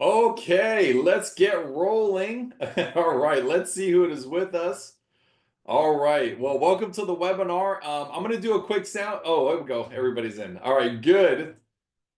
Okay, let's get rolling. All right, let's see who it is with us. All right, well, welcome to the webinar. I'm going to do a quick sound. Oh, there we go. Everybody's in. All right, good.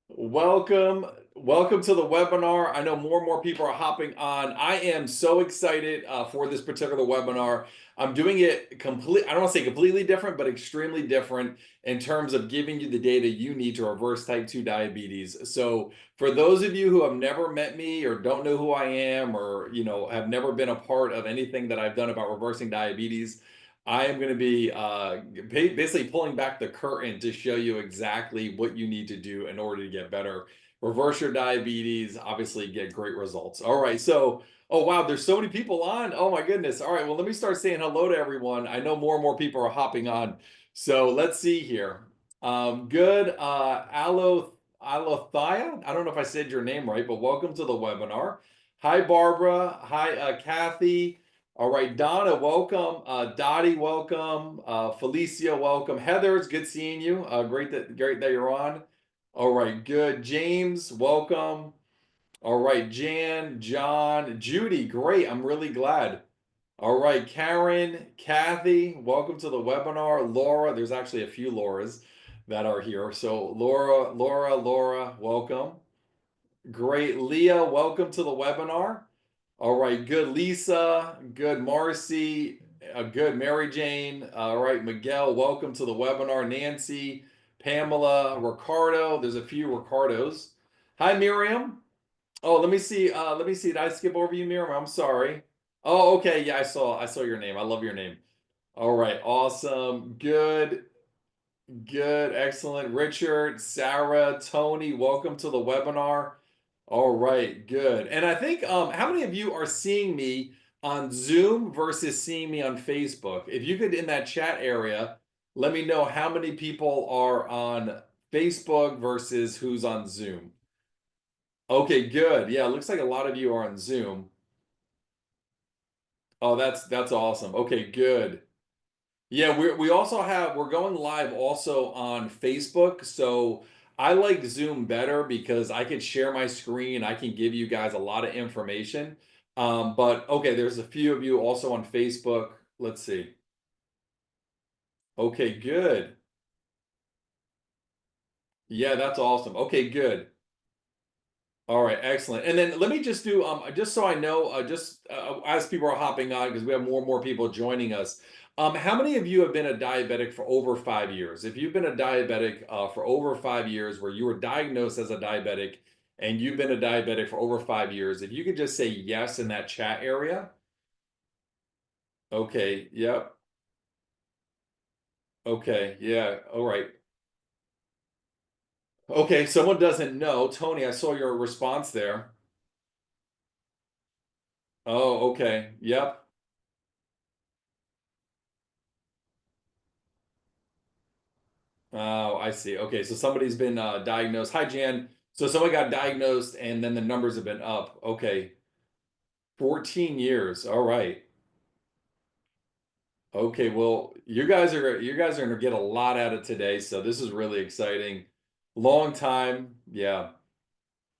Welcome to the webinar. I know more and more people are hopping on. I am so excited for this particular webinar. I'm doing it I don't want to say completely different, but extremely different in terms of giving you the data you need to reverse type 2 diabetes. So for those of you who have never met me or don't know who I am or have never been a part of anything that I've done about reversing diabetes, I am going to be basically pulling back the curtain to show you exactly what you need to do in order to get better, reverse your diabetes, obviously get great results. All right, so, oh wow, there's so many people on. Oh my goodness. All right, well, let me start saying hello to everyone. I know more and more people are hopping on. So let's see here. Good. Alothia. I don't know if I said your name right, but welcome to the webinar. Hi, Barbara. Hi, Kathy. All right, Donna, welcome. Dottie, welcome. Felicia, welcome. Heather, it's good seeing you. Great that you're on. All right, good. James, welcome. All right, Jan, John, Judy, great. I'm really glad. All right, Karen, Kathy, welcome to the webinar. Laura, there's actually a few Lauras that are here. So Laura, welcome. Great. Leah, welcome to the webinar. All right, good Lisa, good Marcy, good Mary Jane. All right, Miguel, welcome to the webinar. Nancy, Pamela, Ricardo. There's a few Ricardos. Hi, Miriam. Oh, let me see. Let me see. Did I skip over you, Miriam? I'm sorry. Oh, okay. Yeah, I saw your name. I love your name. All right, awesome. Good, excellent. Richard, Sarah, Tony, welcome to the webinar. All right, good. And I think how many of you are seeing me on Zoom versus seeing me on Facebook? If you could in that chat area, let me know how many people are on Facebook versus who's on Zoom. Okay, good. Yeah, it looks like a lot of you are on Zoom. Oh, that's awesome. Okay, good. Yeah, we're going live also on Facebook. So I like Zoom better because I can share my screen. I can give you guys a lot of information. But okay, there's a few of you also on Facebook. Let's see. Okay, good. Yeah, that's awesome. Okay, good. All right, excellent. And then let me just do just so I know, just as people are hopping on because we have more and more people joining us. How many of you have been a diabetic for over 5 years? If you've been a diabetic for over 5 years, where you were diagnosed as a diabetic and you've been a diabetic for over 5 years, if you could just say yes in that chat area. Okay, yep. Okay, yeah. All right. Okay, someone doesn't know. Tony, I saw your response there. Oh, okay. Yep. Oh, I see. Okay, so somebody's been diagnosed. Hi, Jan. So someone got diagnosed and then the numbers have been up. Okay, 14 years. All right. Okay, well, you guys are gonna get a lot out of today, so this is really exciting. Long time. Yeah.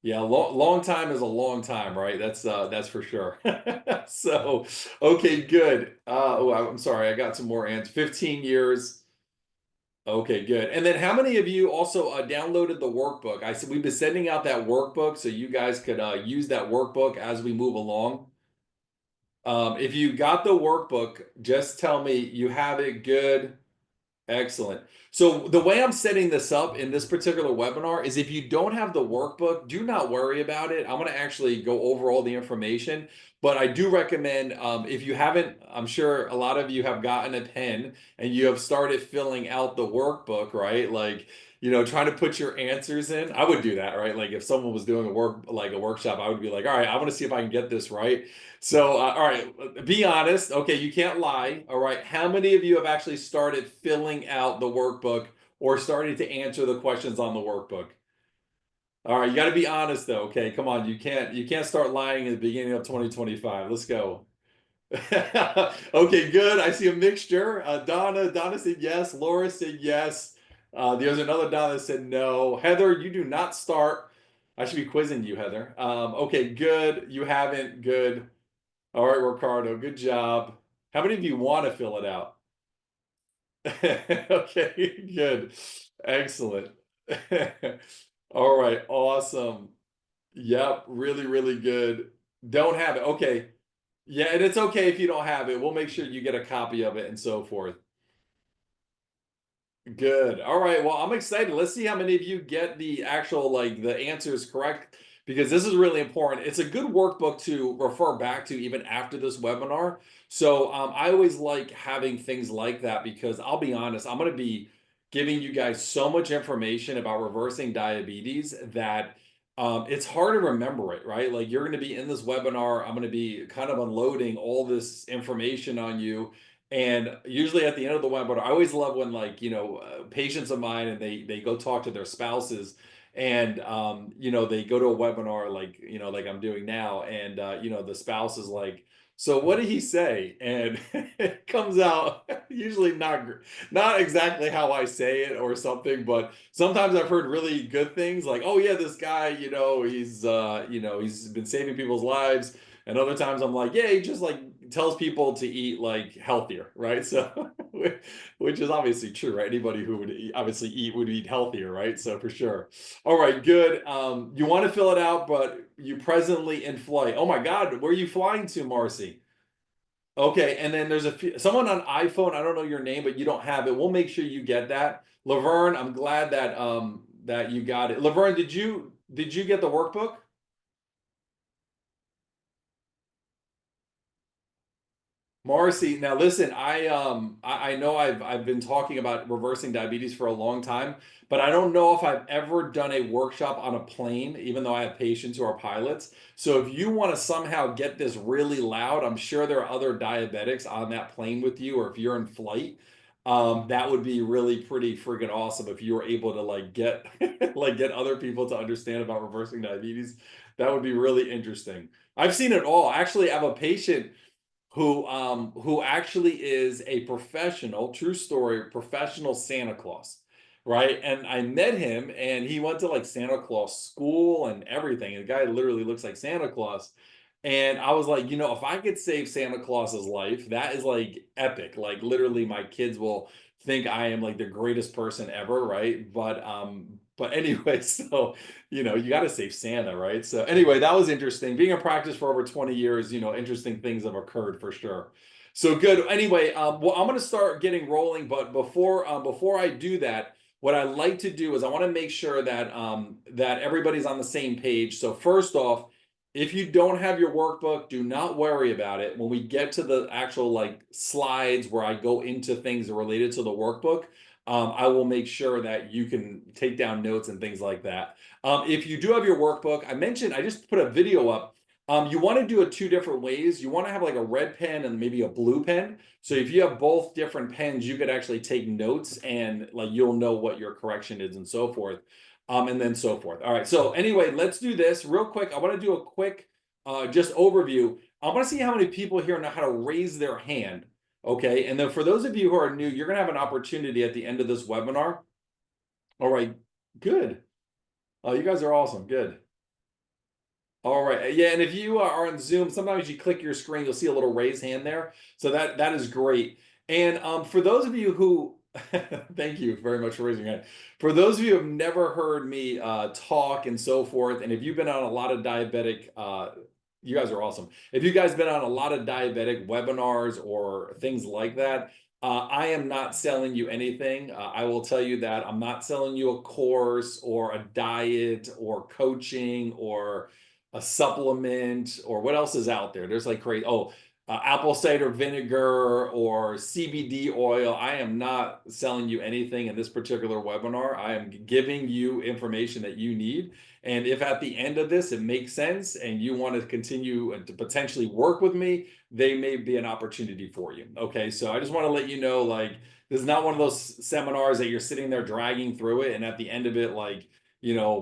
Yeah, long time is a long time, right? That's for sure. So, okay, good. Oh, I'm sorry. I got some more answers. 15 years. Okay, good. And then how many of you also downloaded the workbook? I said we've been sending out that workbook so you guys could use that workbook as we move along. If you got the workbook, just tell me you have it. Good. Excellent. So the way I'm setting this up in this particular webinar is if you don't have the workbook, do not worry about it. I'm going to actually go over all the information, but I do recommend if you haven't, I'm sure a lot of you have gotten a pen and you have started filling out the workbook, right? Like, trying to put your answers in. I would do that, right? Like if someone was doing a workshop, I would be like, all right, I want to see if I can get this right. So, all right, be honest. Okay, you can't lie. All right, how many of you have actually started filling out the workbook or started to answer the questions on the workbook? All right, you got to be honest though. Okay, come on, you can't start lying at the beginning of 2025. Let's go. Okay, good. I see a mixture. Donna said yes. Laura said yes. There's another Donna that said no. Heather, you do not start. I should be quizzing you, Heather. Okay, good. You haven't. Good. All right, Ricardo. Good job. How many of you want to fill it out? Okay, good. Excellent. All right, awesome. Yep, really, really good. Don't have it. Okay. Yeah, and it's okay if you don't have it. We'll make sure you get a copy of it and so forth. Good. All right. Well, I'm excited. Let's see how many of you get the actual like the answers correct because this is really important. It's a good workbook to refer back to even after this webinar. So I always like having things like that because I'll be honest, I'm going to be giving you guys so much information about reversing diabetes that it's hard to remember it, right? Like you're going to be in this webinar. I'm going to be kind of unloading all this information on you and usually at the end of the webinar, I always love when like, patients of mine and they go talk to their spouses and they go to a webinar like, like I'm doing now and the spouse is like, so what did he say? And it comes out usually not exactly how I say it or something, but sometimes I've heard really good things like, oh yeah, this guy, he's been saving people's lives. And other times I'm like, yeah, he just like tells people to eat like healthier, right? So, which is obviously true, right? Anybody who would obviously eat would eat healthier, right? So for sure. All right, good. You want to fill it out, but you presently in flight. Oh my God, where are you flying to, Marcy? Okay, and then there's someone on iPhone. I don't know your name, but you don't have it. We'll make sure you get that. Laverne, I'm glad that you got it. Laverne, did you get the workbook? Marcy, now listen, I know I've been talking about reversing diabetes for a long time, but I don't know if I've ever done a workshop on a plane, even though I have patients who are pilots. So if you want to somehow get this really loud, I'm sure there are other diabetics on that plane with you, or if you're in flight, that would be really pretty freaking awesome if you were able to like get like get other people to understand about reversing diabetes. That would be really interesting. I've seen it all. Actually, I have a patient who actually is a professional, true story, professional Santa Claus, right? And I met him and he went to like Santa Claus school and everything. And the guy literally looks like Santa Claus. And I was like, if I could save Santa Claus's life, that is like epic. Like literally my kids will think I am like the greatest person ever, right? But anyway, so you got to save Santa, right? So anyway, that was interesting. Being in practice for over 20 years, interesting things have occurred for sure. So good. Anyway, well, I'm going to start getting rolling, but before I do that, what I like to do is I want to make sure that everybody's on the same page. So first off, if you don't have your workbook, do not worry about it. When we get to the actual like slides where I go into things related to the workbook, I will make sure that you can take down notes and things like that. If you do have your workbook, I just put a video up. You want to do it two different ways. You want to have like a red pen and maybe a blue pen. So if you have both different pens, you could actually take notes and like you'll know what your correction is and so forth. And then so forth. All right. So anyway, let's do this real quick. I want to do a quick just overview. I want to see how many people here know how to raise their hand. Okay. And then for those of you who are new, you're going to have an opportunity at the end of this webinar. All right. Good. Oh, you guys are awesome. Good. All right. Yeah, and if you are on Zoom, sometimes you click your screen, you'll see a little raise hand there. So that is great. And for those of you who, thank you very much for raising your hand. For those of you who have never heard me talk and so forth, and if you've been on a lot of diabetic, you guys are awesome. If you guys been on a lot of diabetic webinars or things like that, I am not selling you anything. I will tell you that I'm not selling you a course or a diet or coaching or a supplement or what else is out there. There's like crazy. Oh, apple cider vinegar or CBD oil. I am not selling you anything in this particular webinar. I am giving you information that you need. And if at the end of this it makes sense and you want to continue to potentially work with me, they may be an opportunity for you. Okay, so I just want to let you know, like, this is not one of those seminars that you're sitting there dragging through it, and at the end of it, like,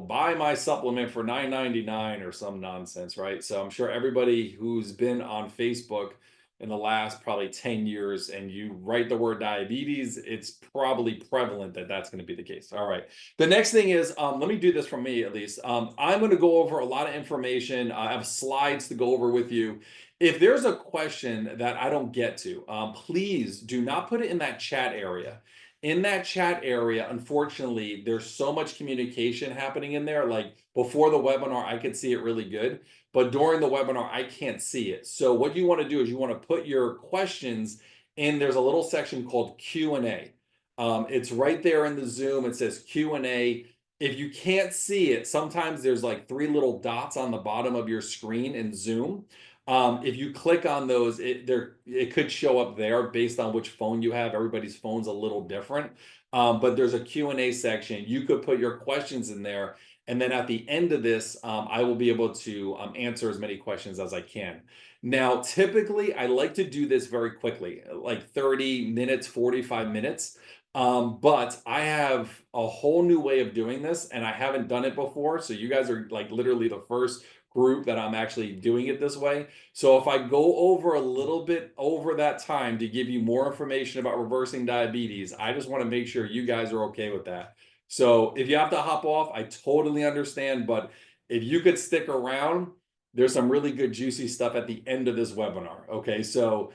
buy my supplement for $9.99 or some nonsense, right? So I'm sure everybody who's been on Facebook in the last probably 10 years and you write the word diabetes, it's probably prevalent that that's going to be the case. All right. The next thing is, let me do this from me at least. I'm going to go over a lot of information. I have slides to go over with you. If there's a question that I don't get to, please do not put it in that chat area. In that chat area, unfortunately, there's so much communication happening in there. Like before the webinar, I could see it really good, but during the webinar, I can't see it. So what you want to do is you want to put your questions in. There's a little section called Q&A. It's right there in the Zoom. It says Q&A. If you can't see it, sometimes there's like 3 little dots on the bottom of your screen in Zoom. If you click on those, it could show up there based on which phone you have. Everybody's phone's a little different. But there's a Q&A section. You could put your questions in there. And then at the end of this, I will be able to answer as many questions as I can. Now, typically, I like to do this very quickly, like 30 minutes, 45 minutes. But I have a whole new way of doing this, and I haven't done it before. So you guys are like literally the first group that I'm actually doing it this way. So if I go over a little bit over that time to give you more information about reversing diabetes, I just want to make sure you guys are okay with that. So if you have to hop off, I totally understand, but if you could stick around, there's some really good juicy stuff at the end of this webinar. Okay, so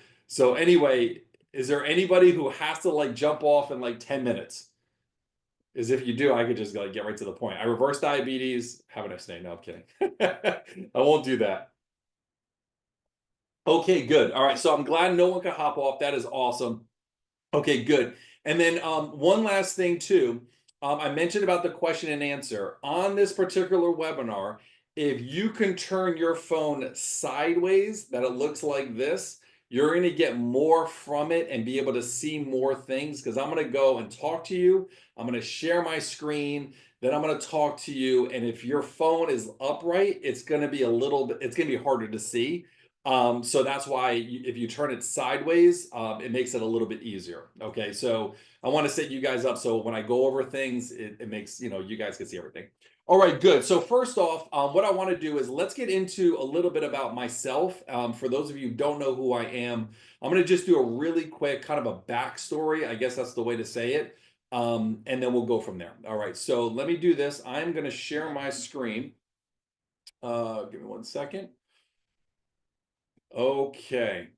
anyway, is there anybody who has to like jump off in like 10 minutes? Is if you do, I could just like get right to the point. I reverse diabetes. Have a nice day. No, I'm kidding. I won't do that. Okay, good. All right. So I'm glad no one can hop off. That is awesome. Okay, good. And then one last thing too. I mentioned about the question and answer. On this particular webinar, if you can turn your phone sideways, that it looks like this, you're going to get more from it and be able to see more things because I'm going to go and talk to you. I'm going to share my screen. Then I'm going to talk to you. And if your phone is upright, it's going to be a little bit, it's going to be harder to see. So that's why if you turn it sideways, it makes it a little bit easier. Okay, so I want to set you guys up so when I go over things, it makes, you guys can see everything. All right, good. So first off, what I want to do is let's get into a little bit about myself. For those of you who don't know who I am, I'm going to just do a really quick kind of a backstory. I guess that's the way to say it. And then we'll go from there. All right, so let me do this. I'm going to share my screen. Give me 1 second. Okay.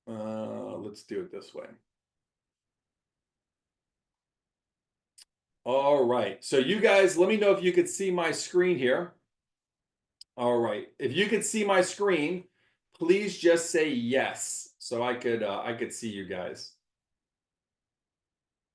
Let's do it this way. All right. So you guys, let me know if you could see my screen here. All right. If you could see my screen, please just say yes so I could see you guys.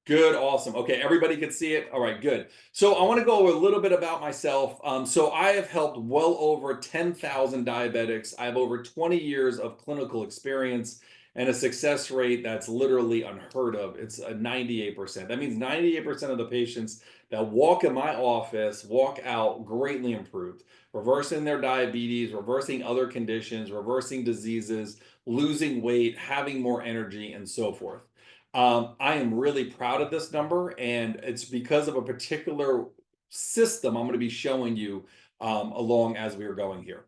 Good, awesome. Okay, everybody can see it. All right, good. So I want to go over a little bit about myself. So I have helped well over 10,000 diabetics. I have over 20 years of clinical experience and a success rate that's literally unheard of. It's a 98%. That means 98% of the patients that walk in my office walk out greatly improved, reversing their diabetes, reversing other conditions, reversing diseases, losing weight, having more energy, and so forth. I am really proud of this number, and it's because of a particular system I'm going to be showing you along as we are going here.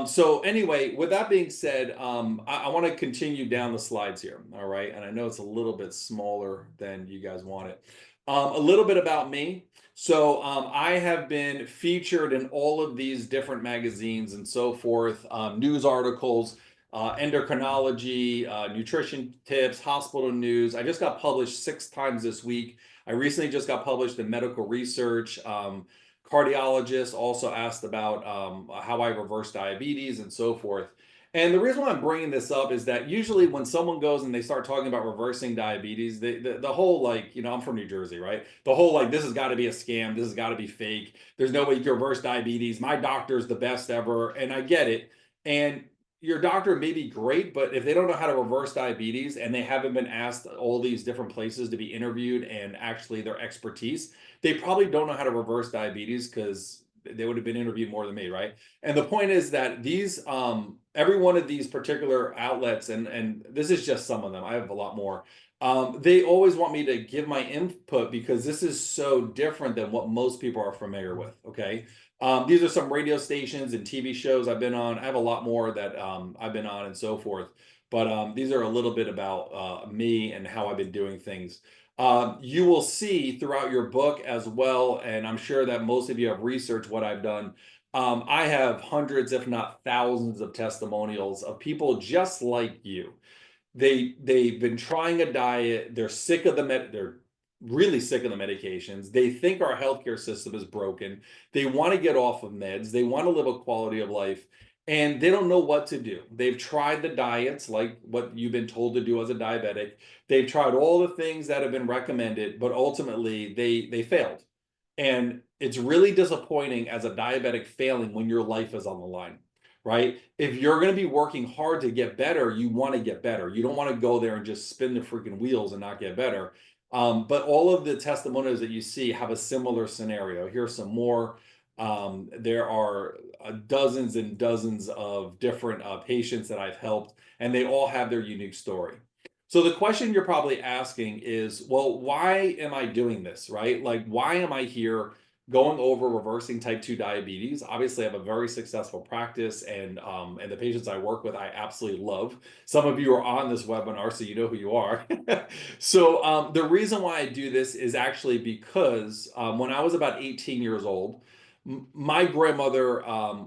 So anyway, with that being said, I want to continue down the slides here. All right. And I know it's a little bit smaller than you guys want it. A little bit about me. So I have been featured in all of these different magazines and so forth, news articles, endocrinology, nutrition tips, hospital news. I just got published 6 times this week. I recently just got published in medical research. Cardiologists also asked about how I reverse diabetes and so forth. And the reason why I'm bringing this up is that usually when someone goes and they start talking about reversing diabetes, the whole like, I'm from New Jersey, right? The whole like, this has got to be a scam. This has got to be fake. There's no way you can reverse diabetes. My doctor's the best ever. And I get it. And your doctor may be great, but if they don't know how to reverse diabetes and they haven't been asked all these different places to be interviewed and actually their expertise, they probably don't know how to reverse diabetes because they would have been interviewed more than me, right? And the point is that these, every one of these particular outlets, and this is just some of them, I have a lot more. They always want me to give my input because this is so different than what most people are familiar with. Okay. These are some radio stations and TV shows I've been on. I have a lot more that I've been on and so forth. But these are a little bit about me and how I've been doing things. You will see throughout your book as well, and I'm sure that most of you have researched what I've done. I have hundreds, if not thousands, of testimonials of people just like you. They've been trying a diet. They're sick of they're really sick of the medications. They think our healthcare system is broken. They want to get off of meds. They want to live a quality of life, and they don't know what to do. They've tried the diets, like what you've been told to do as a diabetic. They've tried all the things that have been recommended, but ultimately they failed. And it's really disappointing as a diabetic failing when your life is on the line, right? If you're going to be working hard to get better, you want to get better. You don't want to go there and just spin the freaking wheels and not get better. But all of the testimonials that you see have a similar scenario. Here's some more. There are dozens and dozens of different patients that I've helped, and they all have their unique story. So the question you're probably asking is, well, why am I doing this, right? Like, why am I here going over reversing type 2 diabetes? Obviously, I have a very successful practice, and the patients I work with, I absolutely love. Some of you are on this webinar, so you know who you are. So the reason why I do this is actually because when I was about 18 years old, my grandmother,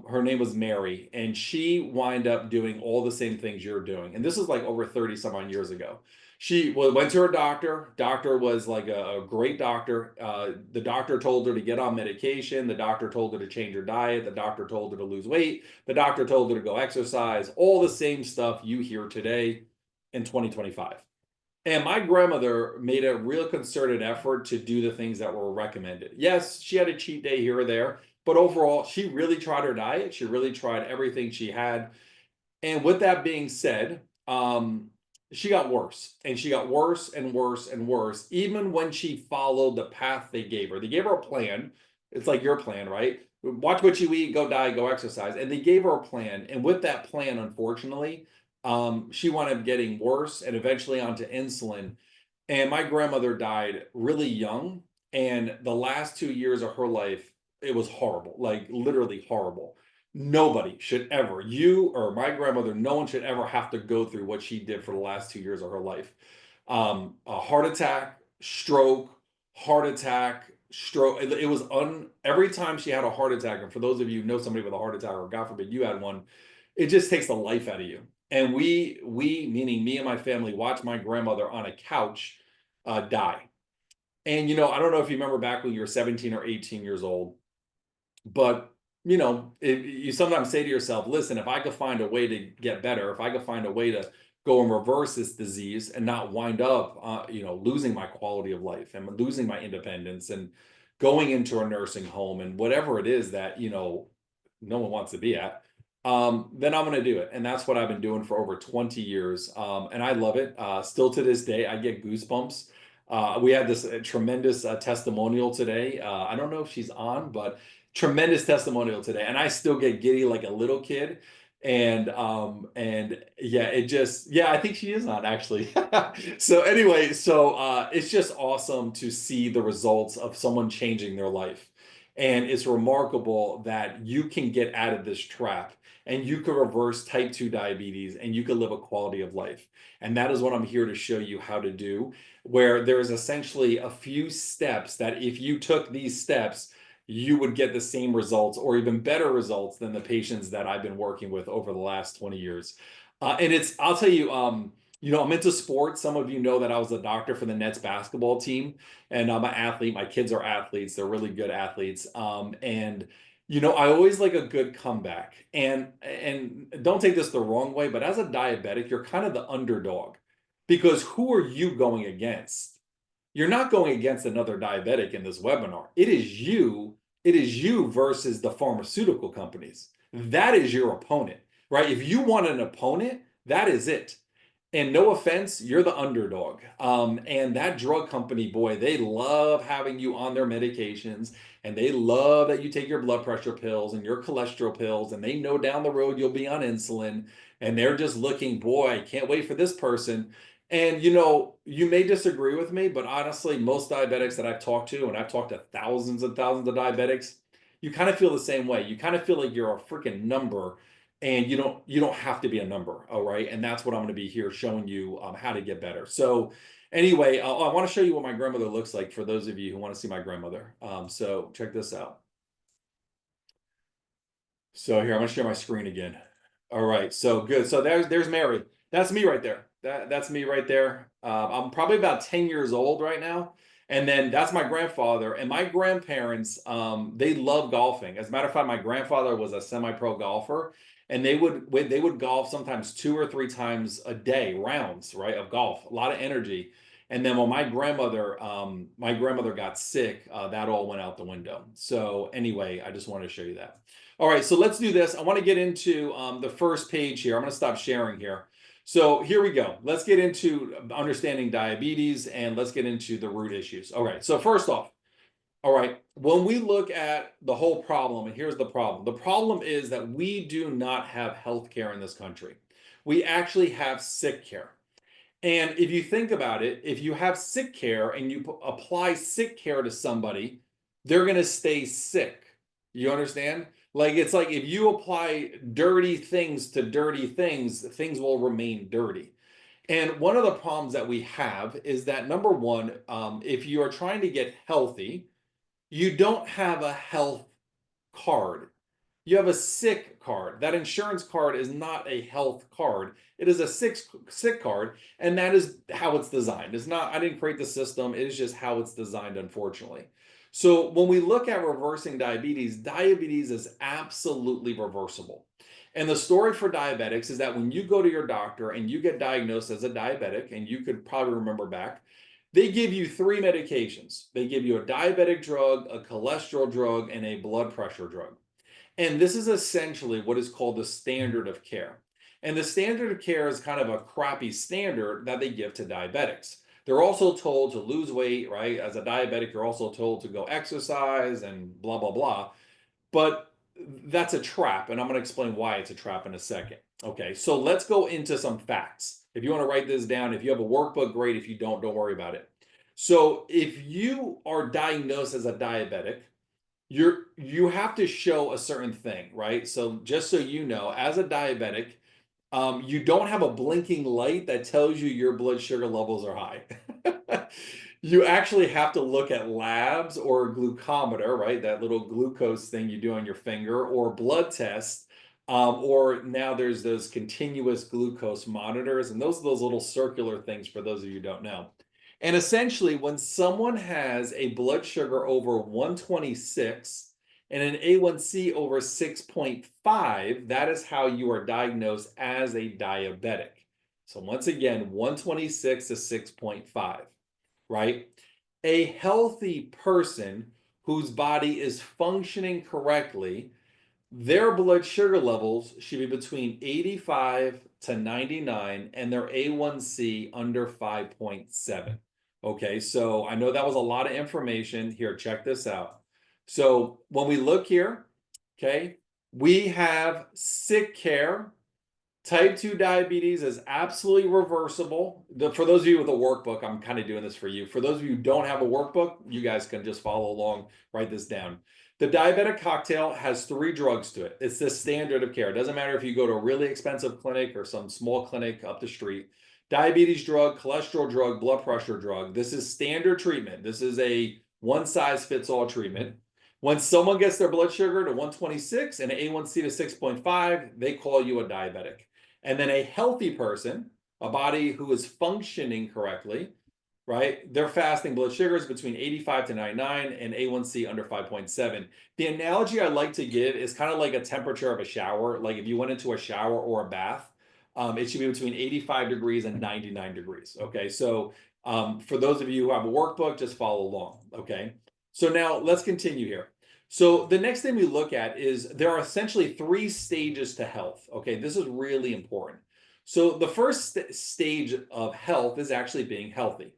her name was Mary, and she wind up doing all the same things you're doing. And this is like over 30 some odd years ago. She went to her doctor. Doctor was like a great doctor. The doctor told her to get on medication. The doctor told her to change her diet. The doctor told her to lose weight. The doctor told her to go exercise. All the same stuff you hear today in 2025. And my grandmother made a real concerted effort to do the things that were recommended. Yes, she had a cheat day here or there, but overall, she really tried her diet. She really tried everything she had. And with that being said, she got worse, and she got worse and worse and worse, even when she followed the path they gave her. They gave her a plan. It's like your plan, right? Watch what you eat, go diet, go exercise. And they gave her a plan. And with that plan, unfortunately, she wound up getting worse and eventually onto insulin. And my grandmother died really young. And the last 2 years of her life, it was horrible, like literally horrible. Nobody should ever, you or my grandmother, no one should ever have to go through what she did for the last 2 years of her life. A heart attack, stroke, heart attack, stroke. It was every time she had a heart attack, and for those of you who know somebody with a heart attack, or God forbid you had one, it just takes the life out of you. And we, meaning me and my family, watched my grandmother on a couch die. And I don't know if you remember back when you were 17 or 18 years old, but you sometimes say to yourself, listen, if I could find a way to get better, if I could find a way to go and reverse this disease and not wind up, losing my quality of life and losing my independence and going into a nursing home and whatever it is that, no one wants to be at, then I'm going to do it. And that's what I've been doing for over 20 years. And I love it. Still to this day, I get goosebumps. We had this tremendous testimonial today. I don't know if she's on, but tremendous testimonial today, and I still get giddy like a little kid. And yeah, I think she is on actually. So anyway, it's just awesome to see the results of someone changing their life. And it's remarkable that you can get out of this trap and you can reverse type 2 diabetes and you can live a quality of life. And that is what I'm here to show you how to do, where there's essentially a few steps that if you took these steps, you would get the same results or even better results than the patients that I've been working with over the last 20 years. I'll tell you, I'm into sports. Some of you know that I was a doctor for the Nets basketball team, and I'm an athlete. My kids are athletes. They're really good athletes. I always like a good comeback. And don't take this the wrong way, but as a diabetic, you're kind of the underdog because who are you going against? You're not going against another diabetic in this webinar. It is you versus the pharmaceutical companies. That is your opponent, right? If you want an opponent, that is it. And no offense, you're the underdog. And that drug company, boy, they love having you on their medications, and they love that you take your blood pressure pills and your cholesterol pills, and they know down the road you'll be on insulin, and they're just looking, boy, I can't wait for this person. And you may disagree with me, but honestly, most diabetics that I've talked to, and I've talked to thousands and thousands of diabetics, you kind of feel the same way. You kind of feel like you're a freaking number, and you don't have to be a number, all right? And that's what I'm going to be here showing you how to get better. So anyway, I want to show you what my grandmother looks like for those of you who want to see my grandmother. So check this out. So here, I'm gonna share my screen again. All right, so good. So there's Mary. That's me right there. That's me right there. I'm probably about 10 years old right now. And then that's my grandfather and my grandparents. They love golfing. As a matter of fact, my grandfather was a semi-pro golfer, and they would golf sometimes 2 or 3 times a day, rounds, right, of golf. A lot of energy. And then when my grandmother got sick, that all went out the window. So anyway, I just wanted to show you that. All right, so let's do this. I want to get into the first page here. I'm going to stop sharing here. So here we go. Let's get into understanding diabetes, and let's get into the root issues. All right, so first off, all right, when we look at the whole problem, and here's the problem. The problem is that we do not have health care in this country. We actually have sick care. And if you think about it, if you have sick care and you apply sick care to somebody, they're going to stay sick. You understand? Like, it's like if you apply dirty things to dirty things, things will remain dirty. And one of the problems that we have is that number one, if you are trying to get healthy, you don't have a health card. You have a sick card. That insurance card is not a health card. It is a sick card, and that is how it's designed. It's not, I didn't create the system. It is just how it's designed, unfortunately. So when we look at reversing diabetes, diabetes is absolutely reversible. And the story for diabetics is that when you go to your doctor and you get diagnosed as a diabetic, and you could probably remember back, they give you 3 medications. They give you a diabetic drug, a cholesterol drug, and a blood pressure drug. And this is essentially what is called the standard of care. And the standard of care is kind of a crappy standard that they give to diabetics. They're also told to lose weight, right? As a diabetic, you're also told to go exercise and blah, blah, blah. But that's a trap. And I'm going to explain why it's a trap in a second. Okay, so let's go into some facts. If you want to write this down, if you have a workbook, great. If you don't worry about it. So if you are diagnosed as a diabetic, you have to show a certain thing, right? So just so you know, as a diabetic, you don't have a blinking light that tells you your blood sugar levels are high. You actually have to look at labs or a glucometer, right? That little glucose thing you do on your finger, or blood tests. Or now there's those continuous glucose monitors, and those are those little circular things for those of you who don't know. And essentially, when someone has a blood sugar over 126 and an A1C over 6.5, that is how you are diagnosed as a diabetic. So once again, 126 to 6.5, right? A healthy person whose body is functioning correctly, their blood sugar levels should be between 85 to 99 and their A1C under 5.7. Okay, so I know that was a lot of information. Here, check this out. So when we look here, okay, we have sick care. Type 2 diabetes is absolutely reversible. For those of you with a workbook, I'm kind of doing this for you. For those of you who don't have a workbook, you guys can just follow along, write this down. The diabetic cocktail has 3 drugs to it. It's the standard of care. It doesn't matter if you go to a really expensive clinic or some small clinic up the street. Diabetes drug, cholesterol drug, blood pressure drug. This is standard treatment. This is a one-size-fits-all treatment. When someone gets their blood sugar to 126 and an A1C to 6.5, they call you a diabetic. And then a healthy person, a body who is functioning correctly, right? Their fasting blood sugar is between 85 to 99 and A1C under 5.7. The analogy I like to give is kind of like a temperature of a shower. Like if you went into a shower or a bath, it should be between 85 degrees and 99 degrees. Okay, so for those of you who have a workbook, just follow along. Okay, so now let's continue here. So the next thing we look at is there are essentially 3 stages to health. Okay, this is really important. So the first stage of health is actually being healthy.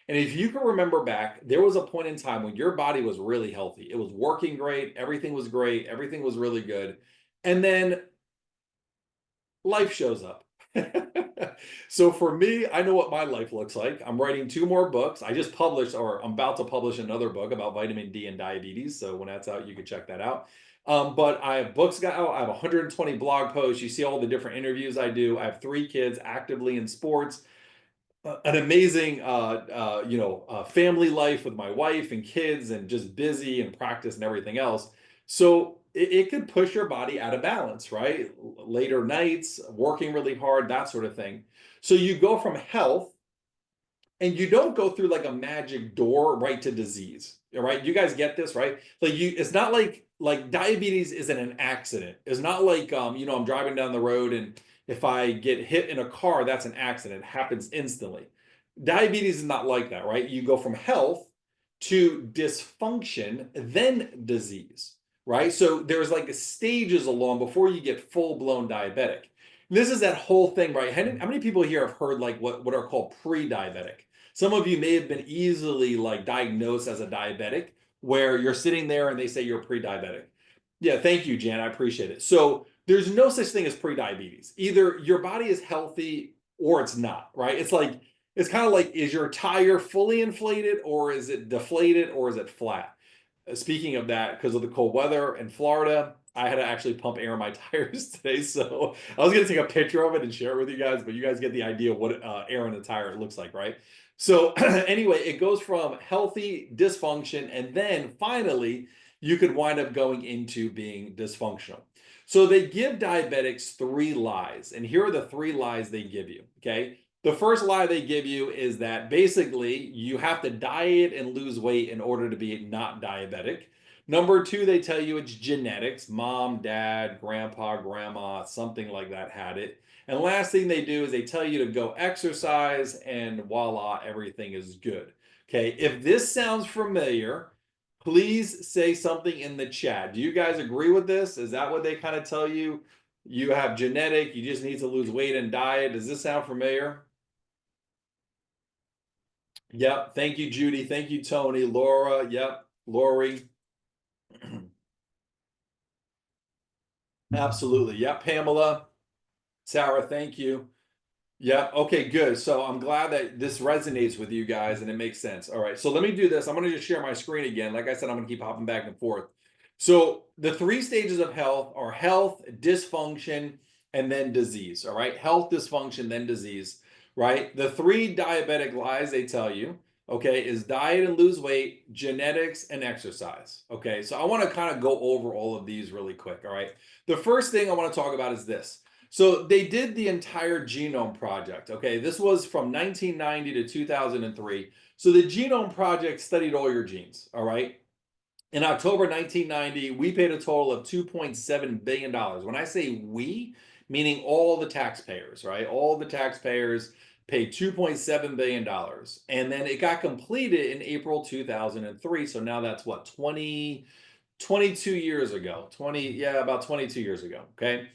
And if you can remember back, there was a point in time when your body was really healthy. It was working great. Everything was great. Everything was really good. And then life shows up. So for me, I know what my life looks like. I'm writing 2 more books. I just published, or I'm about to publish another book about vitamin D and diabetes. So when that's out, you can check that out. But I have books got out. I have 120 blog posts. You see all the different interviews I do. I have 3 kids actively in sports, an amazing family life with my wife and kids, and just busy and practice and everything else. So it could push your body out of balance, right? Later nights, working really hard, that sort of thing. So you go from health, and you don't go through like a magic door right to disease. Right, you guys get this, right? Like, it's not like diabetes isn't an accident. It's not like I'm driving down the road, and if I get hit in a car, that's an accident. It happens instantly. Diabetes is not like that, right? You go from health to dysfunction, then disease, right? So there's like stages along before you get full-blown diabetic. This is that whole thing, right? How many people here have heard like what are called pre-diabetic? Some of you may have been easily like diagnosed as a diabetic, where you're sitting there and they say you're pre-diabetic. Yeah, thank you, Jan. I appreciate it. So there's no such thing as pre-diabetes. Either your body is healthy or it's not, right? It's kind of like, is your tire fully inflated, or is it deflated, or is it flat? Speaking of that, because of the cold weather in Florida, I had to actually pump air in my tires today. So I was going to take a picture of it and share it with you guys, but you guys get the idea of what air in a tire looks like, right? So anyway, it goes from healthy dysfunction, and then finally you could wind up going into being dysfunctional. So they give diabetics 3 lies, and here are the 3 lies they give you, okay? The first lie they give you is that basically you have to diet and lose weight in order to be not diabetic. Number 2, they tell you it's genetics. Mom, dad, grandpa, grandma, something like that had it. And last thing they do is they tell you to go exercise, and voila, everything is good. Okay, if this sounds familiar, please say something in the chat. Do you guys agree with this? Is that what they kind of tell you? You have genetic, you just need to lose weight and diet. Does this sound familiar? Yep. Thank you, Judy. Thank you, Tony. Laura. Yep. Lori. Absolutely. Yep. Pamela. Sarah, thank you. Yeah. Okay, good. So I'm glad that this resonates with you guys and it makes sense. All right. So let me do this. I'm going to just share my screen again. Like I said, I'm going to keep hopping back and forth. So the 3 stages of health are health, dysfunction, and then disease. All right. Health, dysfunction, then disease. Right. The 3 diabetic lies they tell you, okay, is diet and lose weight, genetics, and exercise. Okay. So I want to kind of go over all of these really quick. All right. The first thing I want to talk about is this. So they did the entire genome project. Okay, this was from 1990 to 2003. So the genome project studied all your genes. All right. In October 1990, we paid a total of $2.7 billion. When I say we, meaning all the taxpayers, right? All the taxpayers paid $2.7 billion. And then it got completed in April 2003. So now that's what, 22 years ago. About 22 years ago. Okay.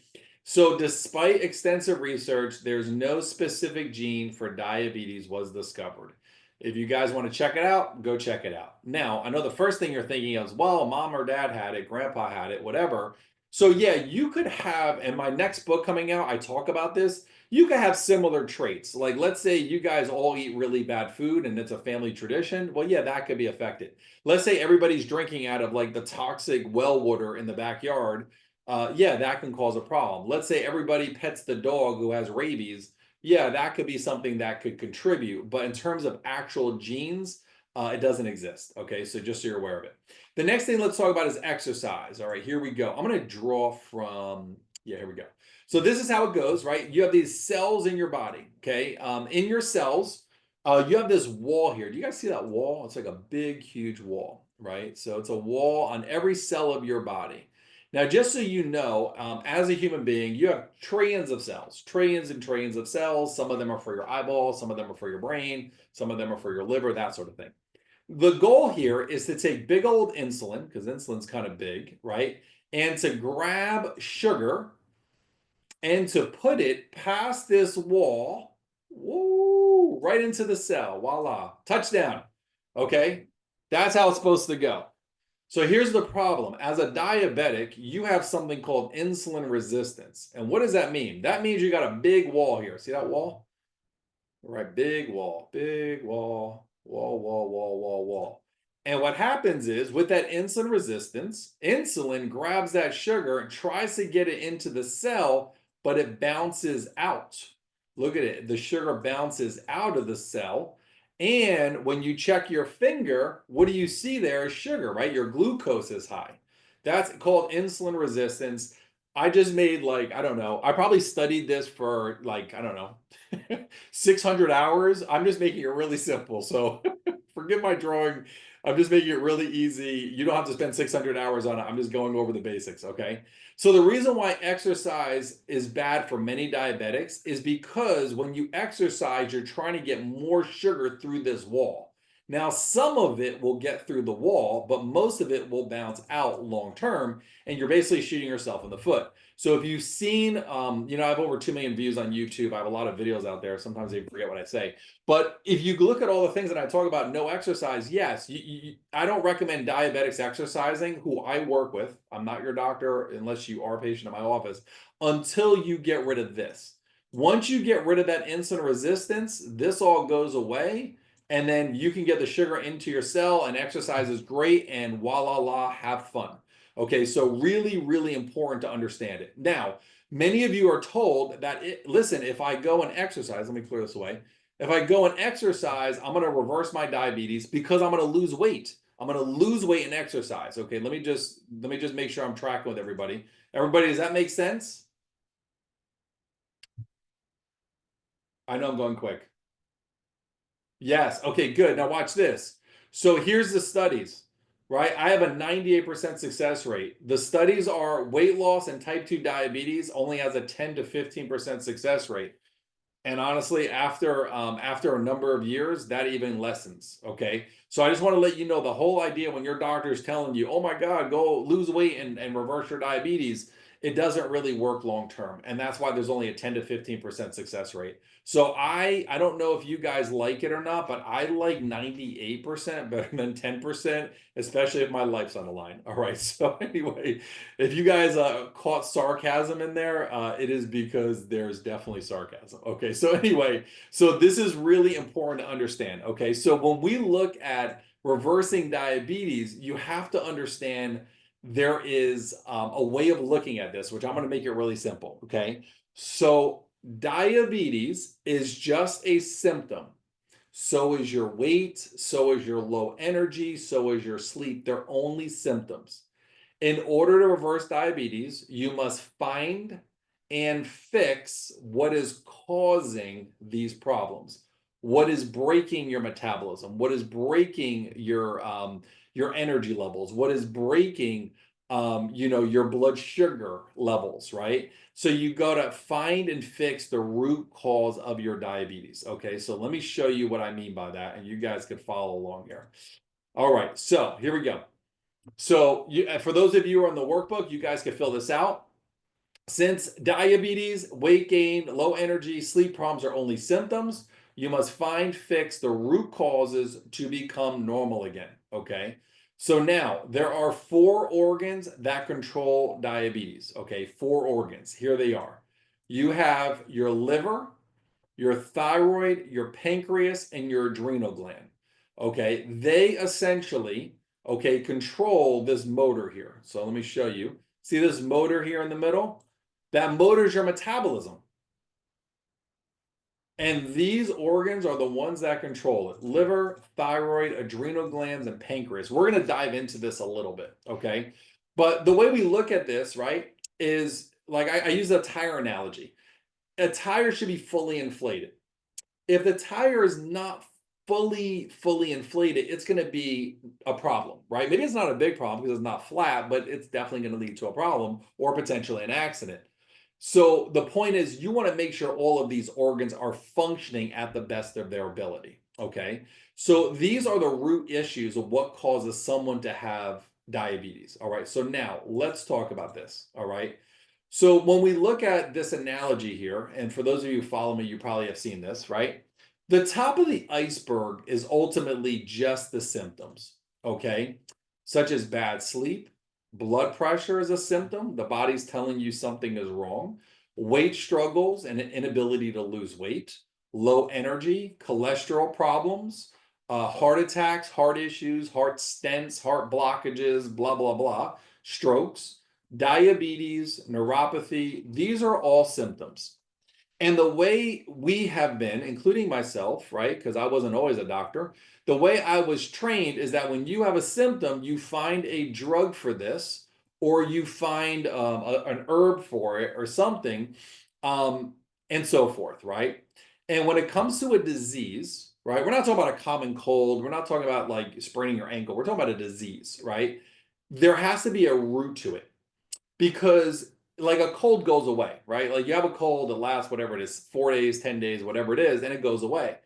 So despite extensive research, there's no specific gene for diabetes was discovered. If you guys want to check it out, go check it out. Now, I know the first thing you're thinking is, well, mom or dad had it, grandpa had it, whatever. So yeah, you could have, in my next book coming out, I talk about this. You could have similar traits. Like, let's say you guys all eat really bad food and it's a family tradition. Well, yeah, that could be affected. Let's say everybody's drinking out of like the toxic well water in the backyard. Yeah, that can cause a problem. Let's say everybody pets the dog who has rabies. Yeah, that could be something that could contribute. But in terms of actual genes, it doesn't exist. Okay, so just so you're aware of it. The next thing let's talk about is exercise. All right, here we go. I'm going to draw from, yeah, here we go. So this is how it goes, right? You have these cells in your body, okay? In your cells, you have this wall here. Do you guys see that wall? It's like a big, huge wall, right? So it's a wall on every cell of your body. Now, just so you know, as a human being, you have trillions of cells, trillions and trillions of cells. Some of them are for your eyeballs, some of them are for your brain, some of them are for your liver, that sort of thing. The goal here is to take big old insulin, because insulin's kind of big, right? And to grab sugar and to put it past this wall, woo, right into the cell. Voila, touchdown. Okay, that's how it's supposed to go. So here's the problem. As a diabetic, you have something called insulin resistance. And what does that mean? That means you got a big wall here. See that wall? Right, big wall, wall. And what happens is with that insulin resistance, insulin grabs that sugar and tries to get it into the cell, but it bounces out. Look at it. The sugar bounces out of the cell. And when you check your finger, what do you see there is sugar, right? Your glucose is high. That's called insulin resistance. I just made like, I don't know, I probably studied this for like, I don't know, 600 hours. I'm just making it really simple. So forgive my drawing. I'm just making it really easy. You don't have to spend 600 hours on it. I'm just going over the basics. Okay. So the reason why exercise is bad for many diabetics is because when you exercise, you're trying to get more sugar through this wall. Now, some of it will get through the wall, but most of it will bounce out long term, and you're basically shooting yourself in the foot. So if you've seen, I have over 2 million views on YouTube. I have a lot of videos out there. Sometimes I forget what I say. But if you look at all the things that I talk about, no exercise, yes, I don't recommend diabetics exercising, who I work with. I'm not your doctor unless you are a patient in my office, until you get rid of this. Once you get rid of that insulin resistance, this all goes away. And then you can get the sugar into your cell, and exercise is great. And voila, la, have fun. Okay, so really, really important to understand it. Now, many of you are told that, listen, if I go and exercise, let me clear this away. If I go and exercise, I'm going to reverse my diabetes because I'm going to lose weight. I'm going to lose weight and exercise. Okay, let me just make sure I'm tracking with everybody. Everybody, does that make sense? I know I'm going quick. Yes. Okay, good. Now watch this. So here's the studies, right? I have a 98% success rate. The studies are weight loss and type 2 diabetes only has a 10 to 15% success rate. And honestly, after a number of years, that even lessens. Okay. So I just want to let you know the whole idea when your doctor is telling you, oh my God, go lose weight and reverse your diabetes, it doesn't really work long term. And that's why there's only a 10 to 15% success rate. So I don't know if you guys like it or not, but I like 98% better than 10%, especially if my life's on the line. All right. So anyway, if you guys caught sarcasm in there, it is because there's definitely sarcasm. Okay, so anyway, so this is really important to understand. Okay, so when we look at reversing diabetes, you have to understand there is a way of looking at this, which I'm going to make it really simple. Okay, so diabetes is just a symptom. So is your weight, so is your low energy, so is your sleep. They're only symptoms. In order to reverse diabetes, you must find and fix what is causing these problems. What is breaking your metabolism? What is breaking your energy levels? What is breaking your blood sugar levels, right? So you got to find and fix the root cause of your diabetes. Okay, so let me show you what I mean by that, and you guys could follow along here. All right, so here we go. So for those of you who are on the workbook, you guys can fill this out. Since diabetes, weight gain, low energy, sleep problems are only symptoms, you must find, fix the root causes to become normal again. Okay. So now there are 4 organs that control diabetes. Okay. 4 organs. Here they are. You have your liver, your thyroid, your pancreas, and your adrenal gland. Okay, they essentially, okay, control this motor here. So let me show you. See this motor here in the middle? That motor is your metabolism. And these organs are the ones that control it. Liver, thyroid, adrenal glands, and pancreas. We're going to dive into this a little bit, okay? But the way we look at this, right, is like I use a tire analogy. A tire should be fully inflated. If the tire is not fully inflated, it's going to be a problem, right? Maybe it's not a big problem because it's not flat, but it's definitely going to lead to a problem or potentially an accident. So the point is you want to make sure all of these organs are functioning at the best of their ability. Okay. So these are the root issues of what causes someone to have diabetes. All right. So now let's talk about this. All right. So when we look at this analogy here, and for those of you who follow me, you probably have seen this, right? The top of the iceberg is ultimately just the symptoms. Okay. such as bad sleep. Blood pressure is a symptom. The body's telling you something is wrong. Weight struggles and an inability to lose weight. Low energy, cholesterol problems, heart attacks, heart issues, heart stents, heart blockages, blah, blah, blah. Strokes, diabetes, neuropathy. These are all symptoms. And the way we have been, including myself, right? Because I wasn't always a doctor, the way I was trained is that when you have a symptom, you find a drug for this, or you find an herb for it or something, um, and so forth, right? And when it comes to a disease, right? We're not talking about a common cold. We're not talking about like spraining your ankle. We're talking about a disease, right? There has to be a root to it, because like a cold goes away, right? Like you have a cold that lasts whatever it is, 4 days, 10 days, whatever it is, and it goes away.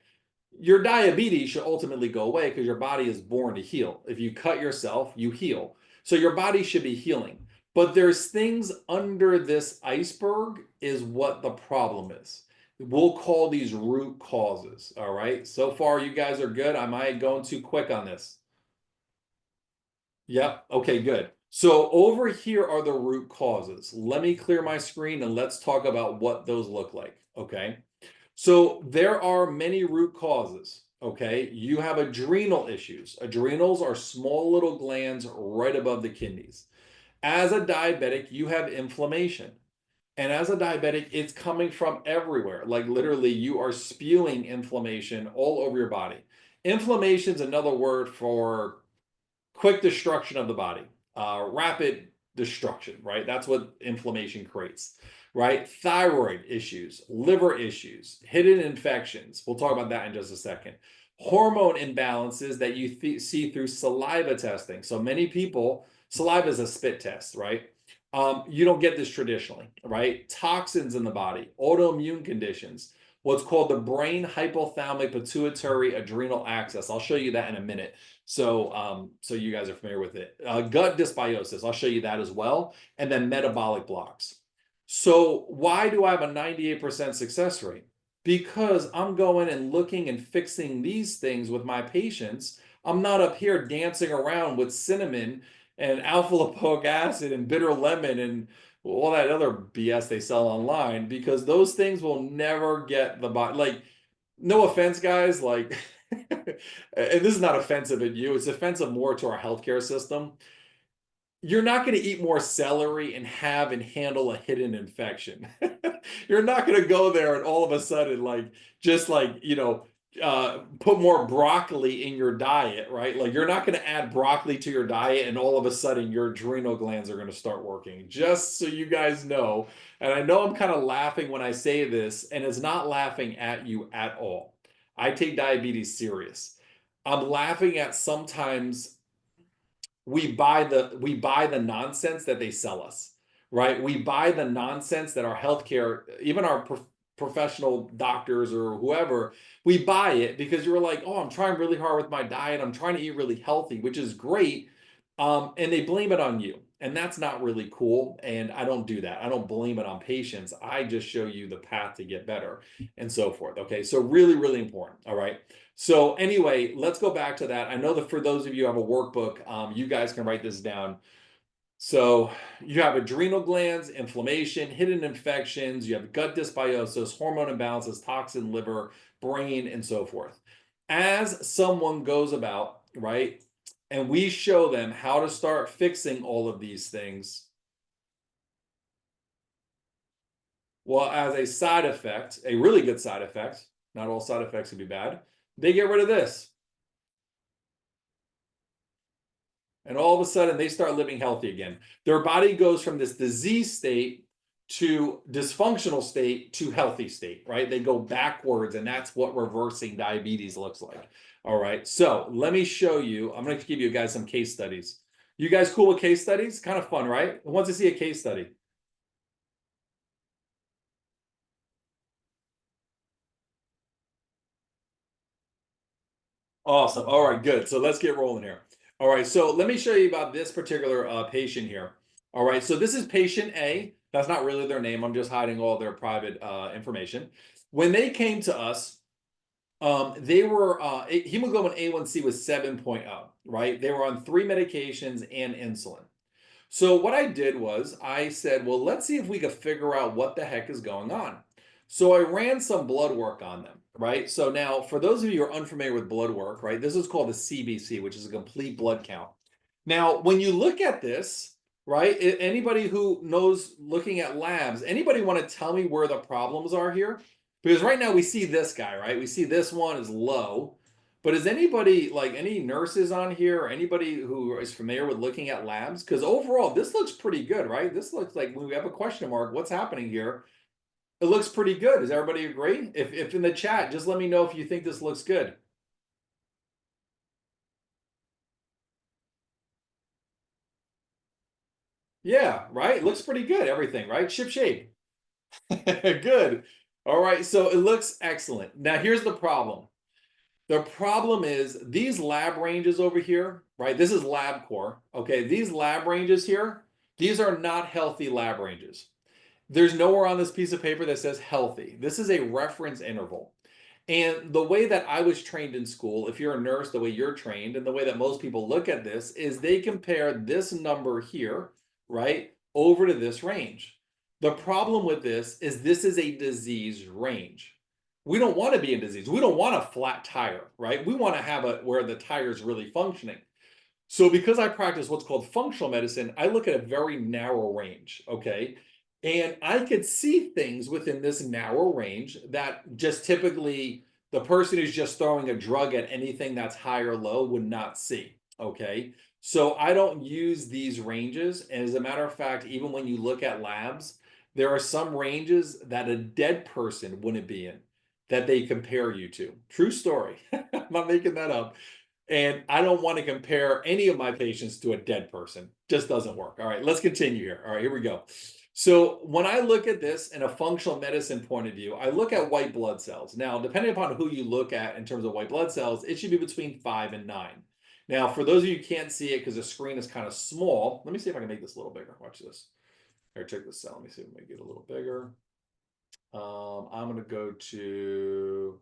Your diabetes should ultimately go away because your body is born to heal. If you cut yourself, you heal. So your body should be healing. But there's things under this iceberg is what the problem is. We'll call these root causes. All right. So far, you guys are good. Am I going too quick on this? Yep. Okay, good. So over here are the root causes. Let me clear my screen and let's talk about what those look like. Okay. So there are many root causes. Okay. You have adrenal issues. Adrenals are small little glands right above the kidneys. As a diabetic, you have inflammation. And as a diabetic, it's coming from everywhere. Like literally, you are spewing inflammation all over your body. Inflammation is another word for quick destruction of the body, rapid destruction, right? That's what inflammation creates, right? Thyroid issues, liver issues, hidden infections. We'll talk about that in just a second. Hormone imbalances that you see through saliva testing. So many people, saliva is a spit test, right? You don't get this traditionally, right? Toxins in the body, autoimmune conditions, what's called the brain hypothalamic pituitary adrenal axis. I'll show you that in a minute. So you guys are familiar with it. Gut dysbiosis, I'll show you that as well. And then metabolic blocks. So why do I have a 98% success rate? Because I'm going and looking and fixing these things with my patients. I'm not up here dancing around with cinnamon and alpha lipoic acid and bitter lemon and all that other BS they sell online, because those things will never get the body. Like, no offense, guys, like, and this is not offensive at you, it's offensive more to our healthcare system. You're not going to eat more celery and have and handle a hidden infection. You're not going to go there and all of a sudden, like, just like, put more broccoli in your diet, right? Like, you're not going to add broccoli to your diet and all of a sudden your adrenal glands are going to start working. Just so you guys know. And I know I'm kind of laughing when I say this, and it's not laughing at you at all. I take diabetes serious. I'm laughing at sometimes we buy the nonsense that they sell us, right? We buy the nonsense that our healthcare, even our professional doctors or whoever, we buy it because you're like, oh, I'm trying really hard with my diet, I'm trying to eat really healthy, which is great. And they blame it on you, and that's not really cool. And I don't do that. I don't blame it on patients. I just show you the path to get better and so forth. Okay, so really, really important. All right. So anyway, let's go back to that. I know that for those of you who have a workbook, you guys can write this down. So you have adrenal glands, inflammation, hidden infections, you have gut dysbiosis, hormone imbalances, toxin, liver, brain, and so forth. As someone goes about, right, and we show them how to start fixing all of these things, well, as a side effect, a really good side effect, not all side effects would be bad, they get rid of this. And all of a sudden, they start living healthy again. Their body goes from this disease state to dysfunctional state to healthy state, right? They go backwards, and that's what reversing diabetes looks like. All right. So let me show you. I'm going to give you guys some case studies. You guys cool with case studies? Kind of fun, right? Who wants to see a case study? Awesome. All right, good. So let's get rolling here. All right, so let me show you about this particular patient here. All right, so this is patient A. That's not really their name. I'm just hiding all their private information. When they came to us, They were hemoglobin A1C was 7.0, right? They were on 3 medications and insulin. So what I did was I said, well, let's see if we could figure out what the heck is going on. So I ran some blood work on them, right? So now, for those of you who are unfamiliar with blood work, right, this is called a CBC, which is a complete blood count. Now, when you look at this, right, anybody who knows looking at labs, anybody want to tell me where the problems are here? Because right now we see this guy, right? We see this one is low. But is anybody, like any nurses on here or anybody who is familiar with looking at labs? Because overall, this looks pretty good, right? This looks like when we have a question mark, what's happening here? It looks pretty good. Does everybody agree? If in the chat, just let me know if you think this looks good. Yeah, right? Looks pretty good, everything, right? Ship shape. Good. All right, so it looks excellent. Now here's the problem. The problem is these lab ranges over here, right? This is LabCorp. Okay, these lab ranges here, these are not healthy lab ranges. There's nowhere on this piece of paper that says healthy. This is a reference interval. And the way that I was trained in school, if you're a nurse, the way you're trained, and the way that most people look at this is they compare this number here, right, over to this range. The problem with this is a disease range. We don't want to be in disease. We don't want a flat tire, right? We want to have it where the tire is really functioning. So because I practice what's called functional medicine, I look at a very narrow range, okay? And I could see things within this narrow range that just typically the person who's just throwing a drug at anything that's high or low would not see, okay? So I don't use these ranges. And as a matter of fact, even when you look at labs, there are some ranges that a dead person wouldn't be in that they compare you to. True story. I'm not making that up. And I don't want to compare any of my patients to a dead person. Just doesn't work. All right, let's continue here. All right, here we go. So when I look at this in a functional medicine point of view, I look at white blood cells. Now, depending upon who you look at in terms of white blood cells, it should be between 5 and 9. Now, for those of you who can't see it because the screen is kind of small, let me see if I can make this a little bigger. Watch this. Here, check this out. Let me see if I can make it a little bigger. I'm going to go to...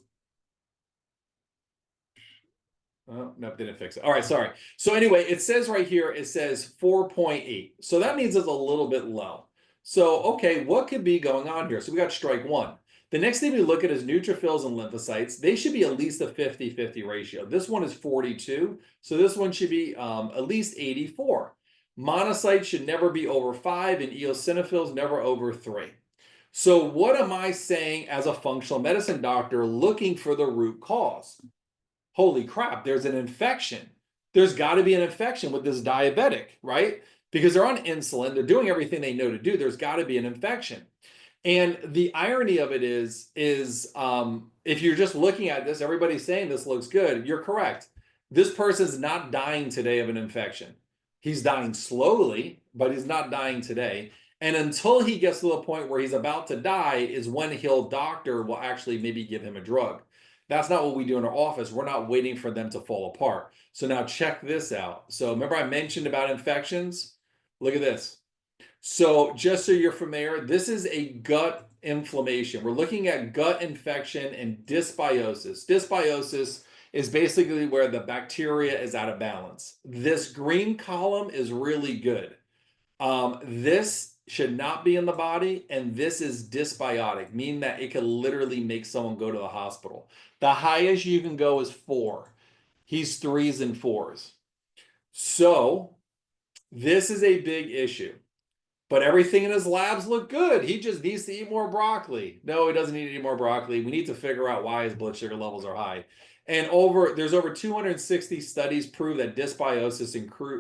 Oh, nope, didn't fix it. All right, sorry. So anyway, it says right here, it says 4.8. So that means it's a little bit low. So, okay, what could be going on here? So we got strike one. The next thing we look at is neutrophils and lymphocytes. They should be at least a 50-50 ratio. This one is 42. So this one should be at least 84. Monocytes should never be over 5 and eosinophils never over 3. So what am I saying as a functional medicine doctor looking for the root cause? Holy crap, there's an infection. There's got to be an infection with this diabetic, right? Because they're on insulin, they're doing everything they know to do. There's got to be an infection. And the irony of it is if you're just looking at this, everybody's saying this looks good. You're correct. This person's not dying today of an infection. He's dying slowly, but he's not dying today. And until he gets to the point where he's about to die is when doctor will actually maybe give him a drug. That's not what we do in our office. We're not waiting for them to fall apart. So now check this out. So remember I mentioned about infections? Look at this. So just so you're familiar, this is a gut inflammation. We're looking at gut infection and dysbiosis. Dysbiosis is basically where the bacteria is out of balance. This green column is really good. This should not be in the body, and this is dysbiotic, meaning that it could literally make someone go to the hospital. The highest you can go is 4. He's 3s and 4s. So this is a big issue. But everything in his labs look good. He just needs to eat more broccoli. No, he doesn't need to eat more broccoli. We need to figure out why his blood sugar levels are high. And there's over 260 studies prove that dysbiosis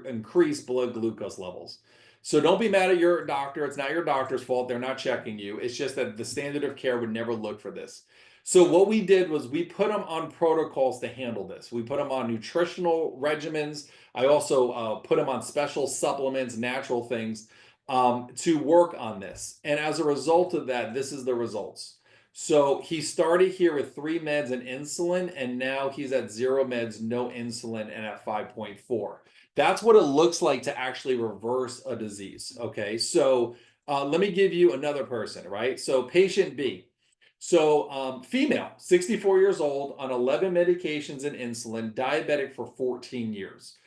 increase blood glucose levels. So don't be mad at your doctor. It's not your doctor's fault. They're not checking you. It's just that the standard of care would never look for this. So what we did was we put them on protocols to handle this. We put them on nutritional regimens. I also put them on special supplements, natural things to work on this. And as a result of that, this is the results. So he started here with 3 meds and insulin, and now he's at 0 meds, no insulin, and at 5.4. That's what it looks like to actually reverse a disease, okay? So let me give you another person, right? So patient B. So female, 64 years old, on 11 medications and insulin, diabetic for 14 years.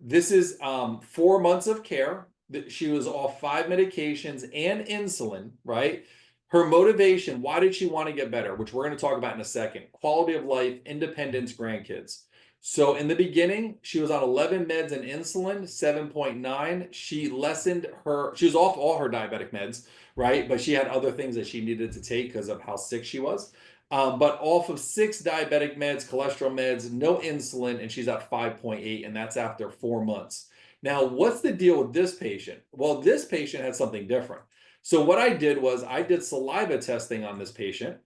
This is 4 months of care. She was off 5 medications and insulin, right? Her motivation, why did she want to get better? Which we're going to talk about in a second. Quality of life, independence, grandkids. So in the beginning, she was on 11 meds and insulin, 7.9. She was off all her diabetic meds, right? But she had other things that she needed to take because of how sick she was. But off of 6 diabetic meds, cholesterol meds, no insulin, and she's at 5.8, and that's after 4 months. Now, what's the deal with this patient? Well, this patient had something different. So what I did was I did saliva testing on this patient,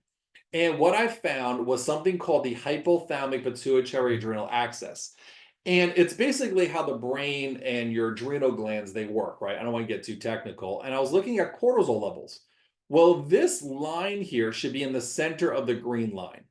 and what I found was something called the hypothalamic pituitary adrenal axis. And it's basically how the brain and your adrenal glands, they work, right? I don't want to get too technical. And I was looking at cortisol levels. Well, this line here should be in the center of the green line,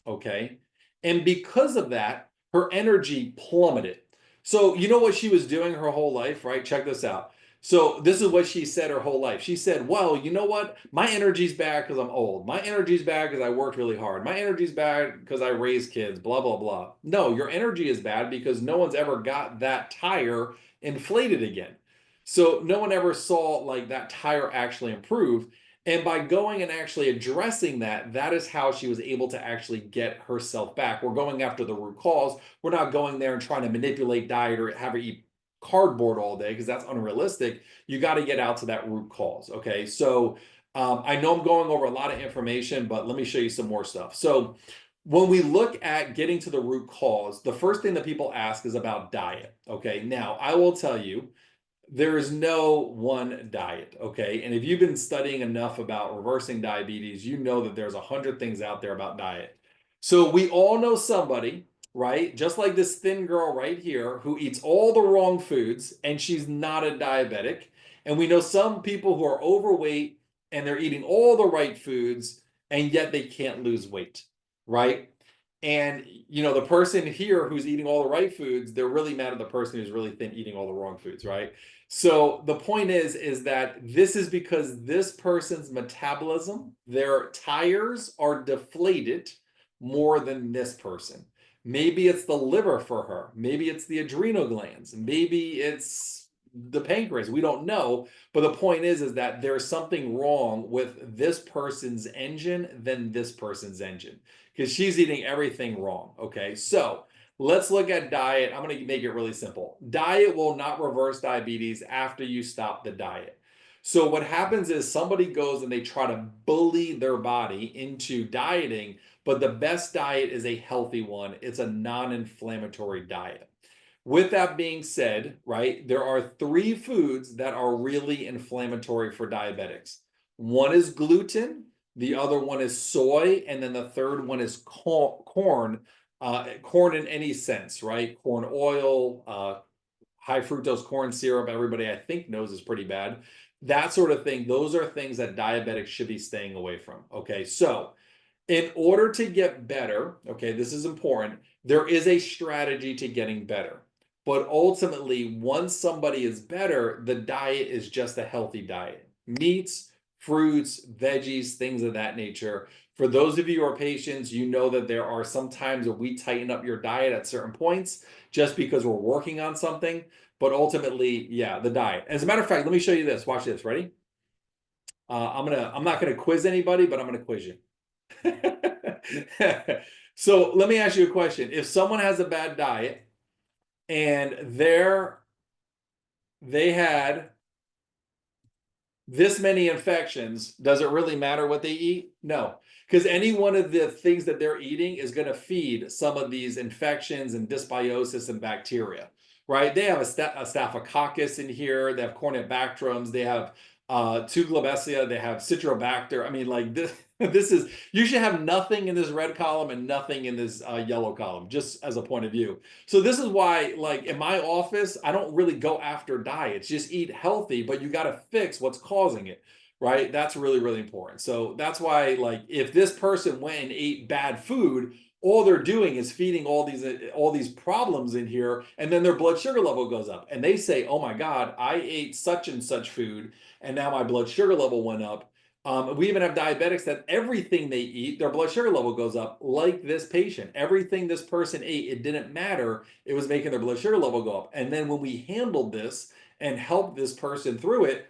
okay? And because of that, her energy plummeted. So you know what she was doing her whole life, right? Check this out. So this is what she said her whole life. She said, well, you know what? My energy's bad because I'm old. My energy's bad because I worked really hard. My energy's bad because I raised kids, blah, blah, blah. No, your energy is bad because no one's ever got that tire inflated again. So no one ever saw like that tire actually improve. And by going and actually addressing that, that is how she was able to actually get herself back. We're going after the root cause. We're not going there and trying to manipulate diet or have her eat cardboard all day because that's unrealistic. You got to get out to that root cause. Okay. So I know I'm going over a lot of information, but let me show you some more stuff. So when we look at getting to the root cause, the first thing that people ask is about diet. Okay. Now I will tell you, there is no one diet, okay? And if you've been studying enough about reversing diabetes, you know that there's 100 things out there about diet. So we all know somebody, right? Just like this thin girl right here who eats all the wrong foods and she's not a diabetic. And we know some people who are overweight and they're eating all the right foods and yet they can't lose weight, right? And you know, the person here who's eating all the right foods, they're really mad at the person who's really thin eating all the wrong foods, right? So the point is that this is because this person's metabolism, their tires are deflated more than this person. Maybe it's the liver for her. Maybe it's the adrenal glands. Maybe it's the pancreas. We don't know. But the point is that there's something wrong with this person's engine than this person's engine because she's eating everything wrong. Okay, so let's look at diet. I'm going to make it really simple. Diet will not reverse diabetes after you stop the diet. So what happens is somebody goes and they try to bully their body into dieting, but the best diet is a healthy one. It's a non-inflammatory diet. With that being said, right, there are 3 foods that are really inflammatory for diabetics. One is gluten, the other one is soy, and then the third one is corn. Corn in any sense, right? Corn oil, high fructose corn syrup, everybody I think knows is pretty bad. That sort of thing. Those are things that diabetics should be staying away from. Okay, so in order to get better, okay, this is important, there is a strategy to getting better. But ultimately, once somebody is better, the diet is just a healthy diet. Meats, fruits, veggies, things of that nature. For those of you who are patients, you know that there are some times where we tighten up your diet at certain points just because we're working on something. But ultimately, the diet. As a matter of fact, let me show you this. Watch this. Ready? I'm not gonna quiz anybody, but I'm gonna quiz you. So let me ask you a question. If someone has a bad diet and they had this many infections, does it really matter what they eat? No, because any one of the things that they're eating is going to feed some of these infections and dysbiosis and bacteria, right? They have a staphylococcus in here. They have corynebacteriums. They have Tuglabeccia. They have Citrobacter. I mean, like this. This is, you should have nothing in this red column and nothing in this yellow column, just as a point of view. So this is why, like in my office, I don't really go after diets, just eat healthy, but you got to fix what's causing it, right? That's really, really important. So that's why, like, if this person went and ate bad food, all they're doing is feeding all these problems in here, and then their blood sugar level goes up. And they say, oh my God, I ate such and such food, and now my blood sugar level went up. We even have diabetics that everything they eat, their blood sugar level goes up, like this patient. Everything this person ate, it didn't matter. It was making their blood sugar level go up. And then when we handled this and helped this person through it,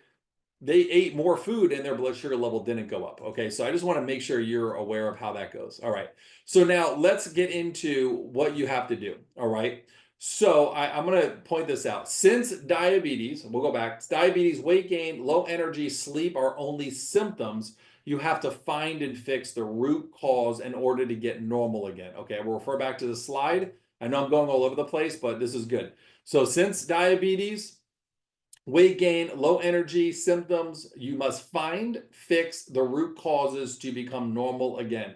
they ate more food and their blood sugar level didn't go up. Okay, so I just want to make sure you're aware of how that goes. All right, so now let's get into what you have to do. All right, so I'm going to point this out. Since diabetes, we'll go back, diabetes, weight gain, low energy, sleep are only symptoms, you have to find and fix the root cause in order to get normal again. Okay, we'll refer back to the slide. I know I'm going all over the place, but this is good. So since diabetes, weight gain, low energy symptoms, you must find, fix the root causes to become normal again.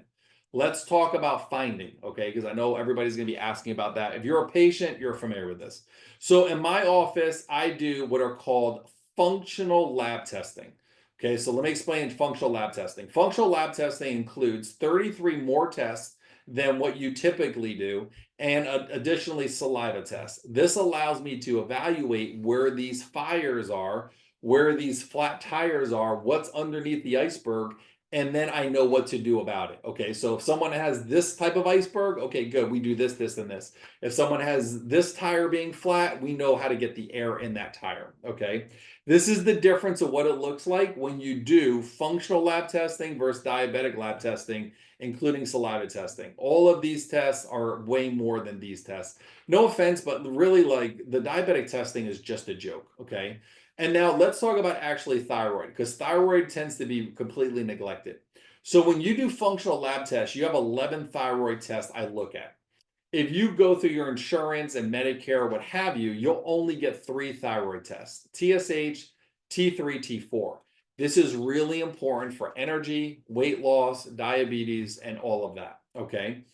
Let's talk about finding, okay? Because I know everybody's going to be asking about that. If you're a patient, you're familiar with this. So in my office, I do what are called functional lab testing. Okay, so let me explain functional lab testing. Functional lab testing includes 33 more tests than what you typically do, and additionally saliva tests. This allows me to evaluate where these fires are, where these flat tires are, what's underneath the iceberg, and then I know what to do about it. Okay, so if someone has this type of iceberg, okay, good, we do this, this, and this. If someone has this tire being flat, we know how to get the air in that tire. Okay, this is the difference of what it looks like when you do functional lab testing versus diabetic lab testing, including saliva testing. All of these tests are way more than these tests. No offense, but really, like, the diabetic testing is just a joke, okay? And now let's talk about actually thyroid, because thyroid tends to be completely neglected. So when you do functional lab tests, you have 11 thyroid tests I look at. If you go through your insurance and Medicare, what have you, you'll only get 3 thyroid tests: TSH, T3, T4. This is really important for energy, weight loss, diabetes, and all of that. Okay.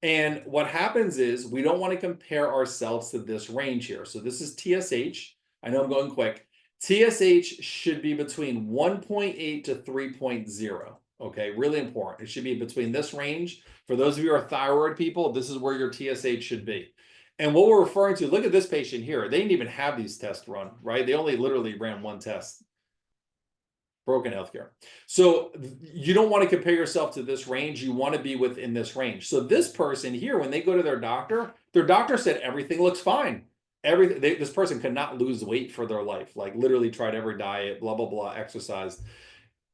And what happens is we don't want to compare ourselves to this range here. So this is TSH. I know I'm going quick. TSH should be between 1.8 to 3.0. Okay, really important. It should be between this range. For those of you who are thyroid people, this is where your TSH should be. And what we're referring to, look at this patient here. They didn't even have these tests run, right? They only literally ran one test. Broken healthcare. So you don't want to compare yourself to this range. You want to be within this range. So this person here, when they go to their doctor said everything looks fine. This person could not lose weight for their life. Like literally tried every diet, blah, blah, blah, exercise.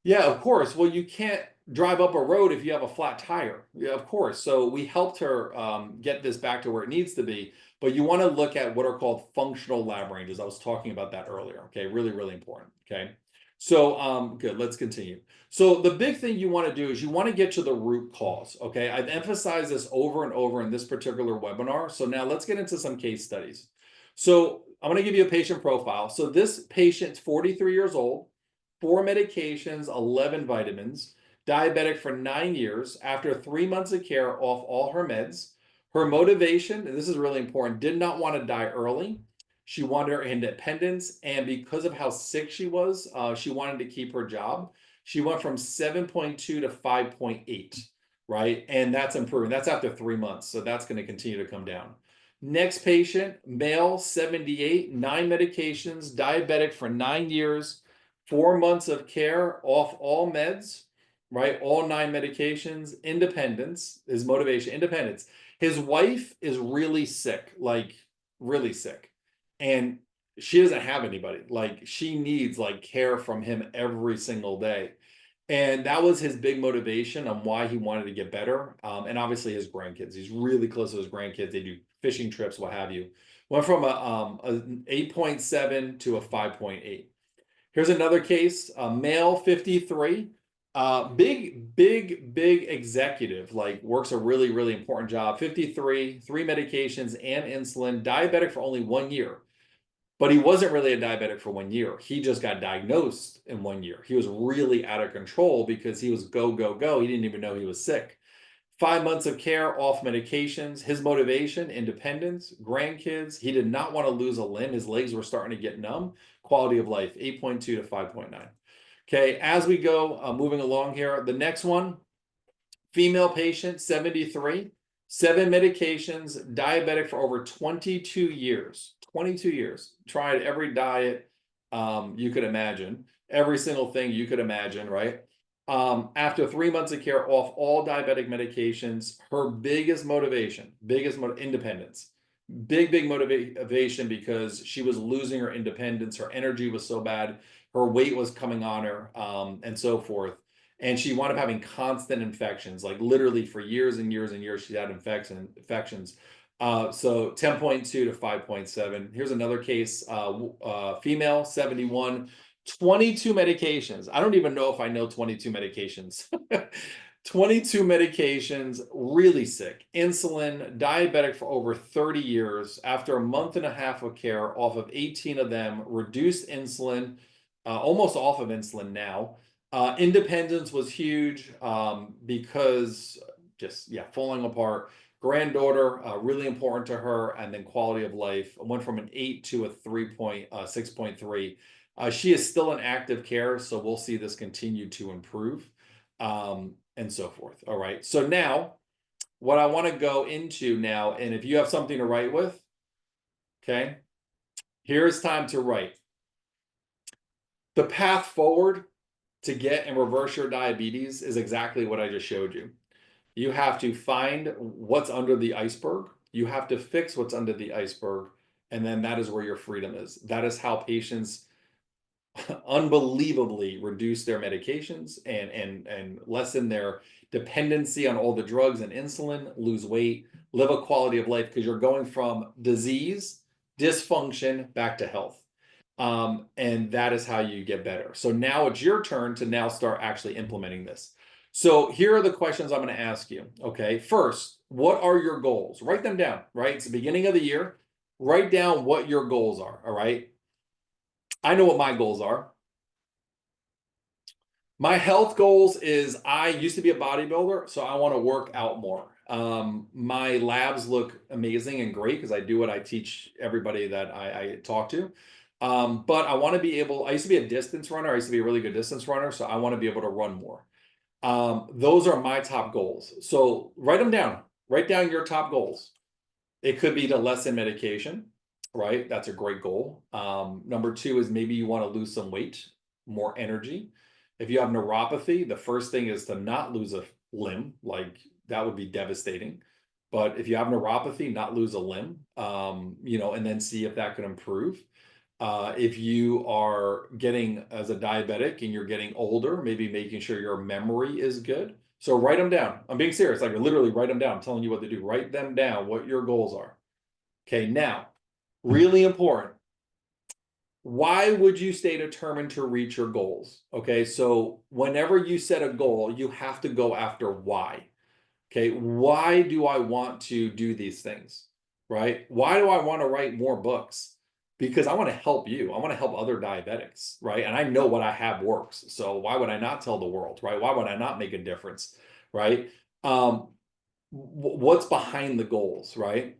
Yeah, of course. Well, you can't drive up a road if you have a flat tire. Yeah, of course. So we helped her get this back to where it needs to be. But you want to look at what are called functional lab ranges. I was talking about that earlier. Okay, really, really important. Okay. So good, let's continue. So the big thing you want to do is you want to get to the root cause. Okay, I've emphasized this over and over in this particular webinar. So now let's get into some case studies. So I'm going to give you a patient profile. So this patient's 43 years old, 4 medications, 11 vitamins, diabetic for 9 years. After 3 months of care, off all her meds. Her motivation, and this is really important, did not want to die early. She wanted her independence, and because of how sick she was, she wanted to keep her job. She went from 7.2 to 5.8, right? And that's improving. That's after 3 months, so that's going to continue to come down. Next patient, male, 78, 9 medications, diabetic for 9 years, 4 months of care, off all meds, right? All 9 medications, independence, his motivation, independence. His wife is really sick, like really sick. And she doesn't have anybody. Like she needs like care from him every single day. And that was his big motivation on why he wanted to get better. And obviously his grandkids. He's really close to his grandkids. They do fishing trips, what have you. Went from an 8.7 to a 5.8. Here's another case, a male, 53, big executive, like works a really, really important job. 53, 3 medications and insulin, diabetic for only 1 year. But he wasn't really a diabetic for 1 year. He just got diagnosed in 1 year. He was really out of control because he was go, go, go. He didn't even know he was sick. 5 months of care, off medications. His motivation, independence, grandkids. He did not want to lose a limb. His legs were starting to get numb. Quality of life, 8.2 to 5.9. Okay, as we go, moving along here, the next one, female patient, 73, 7 medications, diabetic for over 22 years. 22 years. Tried every diet you could imagine, every single thing you could imagine, right? After 3 months of care off all diabetic medications, her biggest motivation, independence. Big motivation because she was losing her independence. Her energy was so bad. Her weight was coming on her, and so forth. And she wound up having constant infections, like literally for years and years and years, she had infections. So 10.2 to 5.7. Here's another case, female, 71, 22 medications. I don't even know if I know 22 medications. 22 medications, really sick. Insulin, diabetic for over 30 years. After a month and a half of care, off of 18 of them, reduced insulin, almost off of insulin now. Independence was huge because just, yeah, falling apart. Granddaughter, really important to her, and then quality of life. Went from an 8 to a 6.3. She is still in active care, so we'll see this continue to improve, and so forth. All right. So now, what I want to go into now, and if you have something to write with, okay, here's time to write. The path forward to get and reverse your diabetes is exactly what I just showed you. You have to find what's under the iceberg. You have to fix what's under the iceberg. And then that is where your freedom is. That is how patients unbelievably reduce their medications and lessen their dependency on all the drugs and insulin, lose weight, live a quality of life, because you're going from disease, dysfunction, back to health. And that is how you get better. So now it's your turn to now start actually implementing this. So here are the questions I'm going to ask you. Okay. First, what are your goals? Write them down, right? It's the beginning of the year. Write down what your goals are. All right. I know what my goals are. My health goals is I used to be a bodybuilder, so I want to work out more. My labs look amazing and great because I do what I teach everybody that I talk to. But I want to be able, I used to be a distance runner. I used to be a really good distance runner, so I want to be able to run more. Those are my top goals. So write them down. Write down your top goals. It could be to lessen medication, right? That's a great goal. Number two is maybe you want to lose some weight, more energy. If you have neuropathy, the first thing is to not lose a limb, like that would be devastating. But if you have neuropathy, not lose a limb, and then see if that can improve. If you are getting as a diabetic and you're getting older, maybe making sure your memory is good. So write them down. I'm being serious. Like literally write them down. I'm telling you what to do. Write them down, what your goals are. Okay, now, really important. Why would you stay determined to reach your goals? Okay, so whenever you set a goal, you have to go after why. Okay, why do I want to do these things? Right? Why do I want to write more books? Because I want to help you. I want to help other diabetics, right? And I know what I have works. So why would I not tell the world, right? Why would I not make a difference, right? What's behind the goals, right?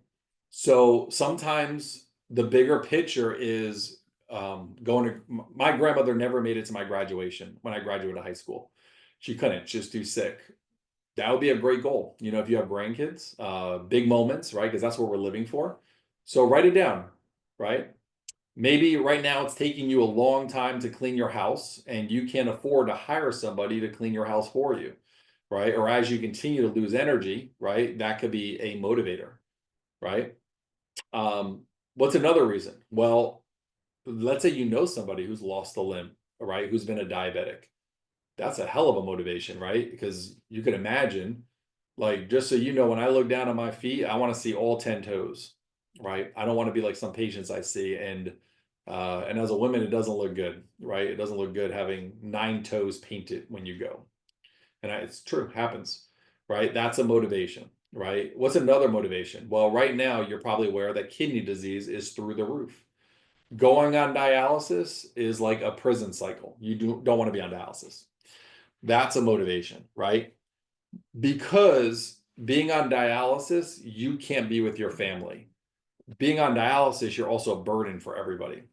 So sometimes the bigger picture is going to, my grandmother never made it to my graduation when I graduated high school. She couldn't, just too sick. That would be a great goal. If you have grandkids, big moments, right? Because that's what we're living for. So write it down, right? Maybe right now it's taking you a long time to clean your house and you can't afford to hire somebody to clean your house for you, right? Or as you continue to lose energy, right? That could be a motivator, right? What's another reason? Well, let's say you know somebody who's lost a limb, right? Who's been a diabetic. That's a hell of a motivation, right? Because you can imagine, like, just so you know, when I look down at my feet, I want to see all 10 toes, right? I don't want to be like some patients I see. And as a woman, it doesn't look good, right? It doesn't look good having 9 toes painted when you go. And it's true, happens, right? That's a motivation, right? What's another motivation? Well, right now, you're probably aware that kidney disease is through the roof. Going on dialysis is like a prison cycle. You don't want to be on dialysis. That's a motivation, right? Because being on dialysis, you can't be with your family. Being on dialysis, you're also a burden for everybody.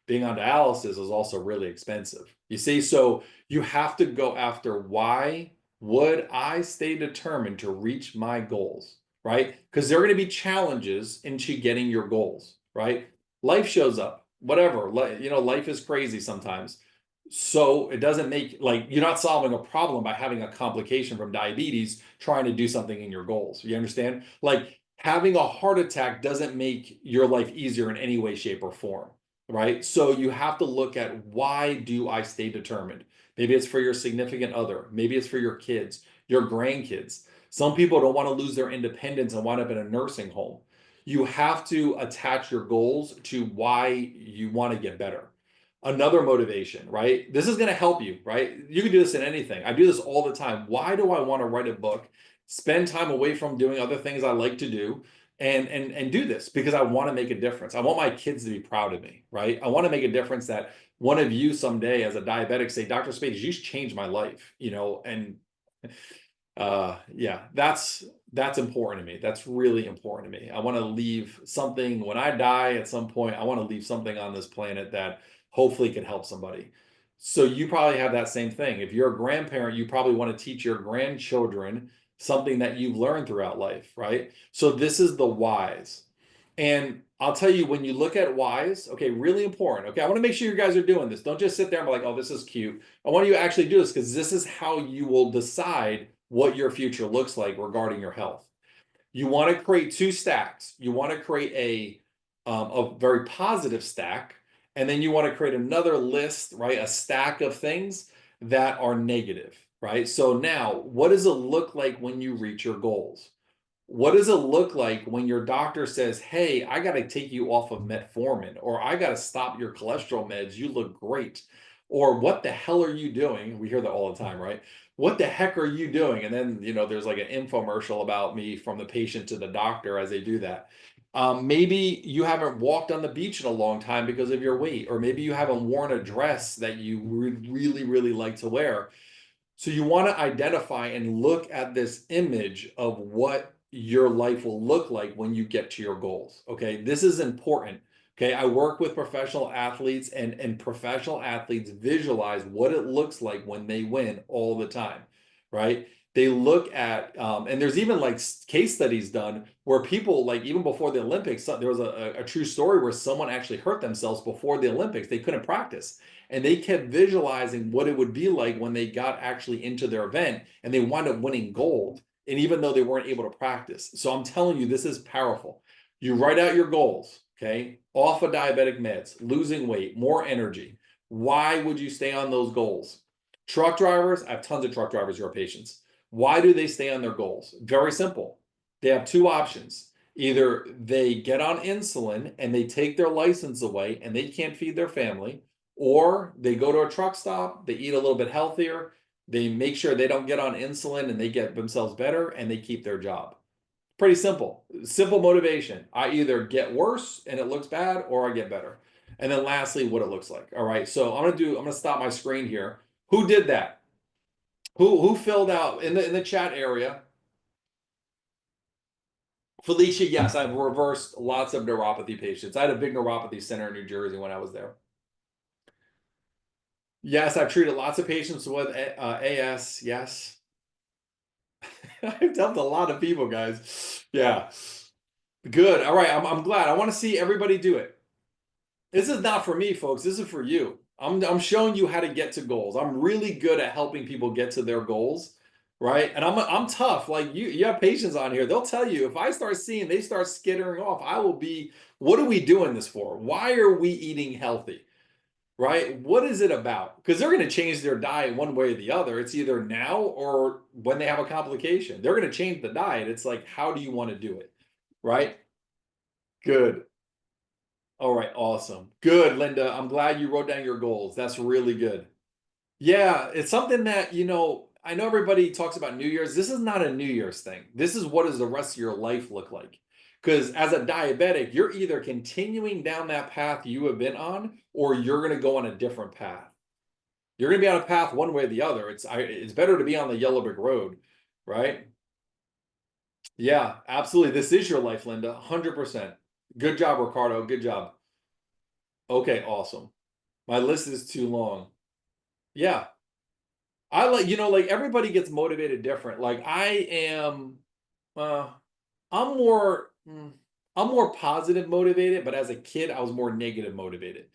Being on dialysis is also really expensive. You see, so you have to go after why would I stay determined to reach my goals, right? Because there are going to be challenges into getting your goals, right? Life shows up, whatever. Life is crazy sometimes. So it doesn't make, like, you're not solving a problem by having a complication from diabetes trying to do something in your goals. You understand? Like, having a heart attack doesn't make your life easier in any way, shape, or form, right? So you have to look at, why do I stay determined? Maybe it's for your significant other. Maybe it's for your kids, your grandkids. Some people don't want to lose their independence and wind up in a nursing home. You have to attach your goals to why you want to get better. Another motivation, right? This is going to help you, right? You can do this in anything. I do this all the time. Why do I want to write a book, spend time away from doing other things I like to do, and do this? Because I want to make a difference. I want my kids to be proud of me, right? I want to make a difference, that one of you someday as a diabetic say, Dr. Spades, you changed my life, and yeah, that's important to me. That's really important to me. I want to leave something when I die at some point. I want to leave something on this planet that hopefully can help somebody. So you probably have that same thing. If you're a grandparent, you probably want to teach your grandchildren something that you've learned throughout life, right? So this is the whys. And I'll tell you, when you look at whys, okay, really important. Okay, I want to make sure you guys are doing this. Don't just sit there and be like, oh, this is cute. I want you to actually do this, because this is how you will decide what your future looks like regarding your health. You want to create two stacks. You want to create a very positive stack, and then you want to create another list, right? A stack of things that are negative, right? So now, what does it look like when you reach your goals? What does it look like when your doctor says, hey, I got to take you off of metformin, or I got to stop your cholesterol meds? You look great. Or what the hell are you doing? We hear that all the time, right? What the heck are you doing? And then, there's like an infomercial about me from the patient to the doctor as they do that. Maybe you haven't walked on the beach in a long time because of your weight, or maybe you haven't worn a dress that you really, really like to wear. So you want to identify and look at this image of what your life will look like when you get to your goals. Okay, this is important. Okay, I work with professional athletes, and professional athletes visualize what it looks like when they win all the time, right? They look at, and there's even like case studies done where people, like, even before the Olympics, there was a true story where someone actually hurt themselves before the Olympics. They couldn't practice, and they kept visualizing what it would be like when they got actually into their event, and they wound up winning gold. And even though they weren't able to practice. So I'm telling you, this is powerful. You write out your goals, okay? Off of diabetic meds, losing weight, more energy. Why would you stay on those goals? Truck drivers, I have tons of truck drivers who are patients. Why do they stay on their goals? Very simple. They have two options. Either they get on insulin and they take their license away and they can't feed their family, or they go to a truck stop, they eat a little bit healthier, they make sure they don't get on insulin, and they get themselves better, and they keep their job. Pretty simple. Simple motivation. I either get worse and it looks bad, or I get better. And then lastly, what it looks like. All right. So I'm gonna stop my screen here. Who did that? Who filled out in the chat area? Felicia, yes, I've reversed lots of neuropathy patients. I had a big neuropathy center in New Jersey when I was there. Yes, I've treated lots of patients with AS. Yes. I've helped a lot of people, guys. Yeah. Good. All right. I'm glad. I want to see everybody do it. This is not for me, folks. This is for you. I'm showing you how to get to goals. I'm really good at helping people get to their goals, right? And I'm tough. Like, you have patients on here. They'll tell you, if I start seeing they start skittering off, I will be, what are we doing this for? Why are we eating healthy? Right? What is it about? Because they're going to change their diet one way or the other. It's either now or when they have a complication. They're going to change the diet. It's like, how do you want to do it? Right? Good. All right. Awesome. Good, Linda. I'm glad you wrote down your goals. That's really good. Yeah, it's something that, I know everybody talks about New Year's. This is not a New Year's thing. This is, what does the rest of your life look like? Because as a diabetic, you're either continuing down that path you have been on, or you're going to go on a different path. You're going to be on a path one way or the other. It's better to be on the yellow brick road, right? Yeah, absolutely. This is your life, Linda. 100%. Good job, Ricardo. Good job. Okay, awesome. My list is too long. Yeah. I like, like, everybody gets motivated different. Like, I am, uh, I'm more, I'm more positive motivated, but as a kid, I was more negative motivated.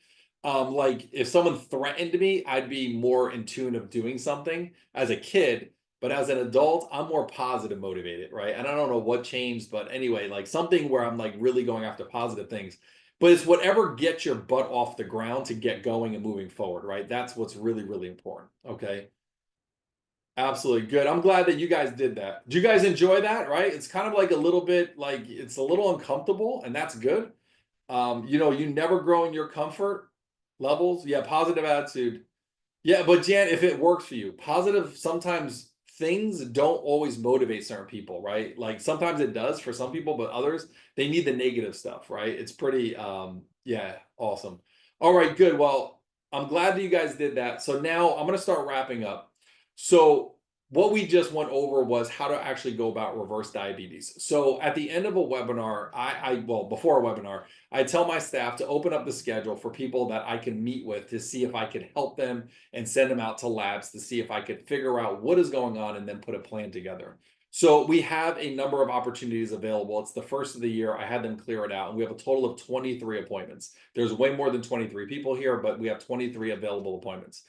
Like if someone threatened me, I'd be more in tune of doing something as a kid. But as an adult, I'm more positive motivated, right? And I don't know what changed, but anyway, like something where I'm like really going after positive things. But it's whatever gets your butt off the ground to get going and moving forward, right? That's what's really, really important. Okay. Absolutely good. I'm glad that you guys did that. Do you guys enjoy that, right? It's kind of like a little bit like it's a little uncomfortable, and that's good. You never grow in your comfort levels. Yeah, positive attitude. Yeah, but Jan, if it works for you, positive, sometimes things don't always motivate certain people, right? Like sometimes it does for some people, but others, they need the negative stuff, right? It's pretty, yeah, awesome. All right, good. Well, I'm glad that you guys did that. So now I'm going to start wrapping up. So what we just went over was how to actually go about reverse diabetes. So at the end of a webinar, well, before a webinar, I tell my staff to open up the schedule for people that I can meet with to see if I can help them and send them out to labs to see if I could figure out what is going on and then put a plan together. So we have a number of opportunities available. It's the first of the year. I had them clear it out, and we have a total of 23 appointments. There's way more than 23 people here, but we have 23 available appointments.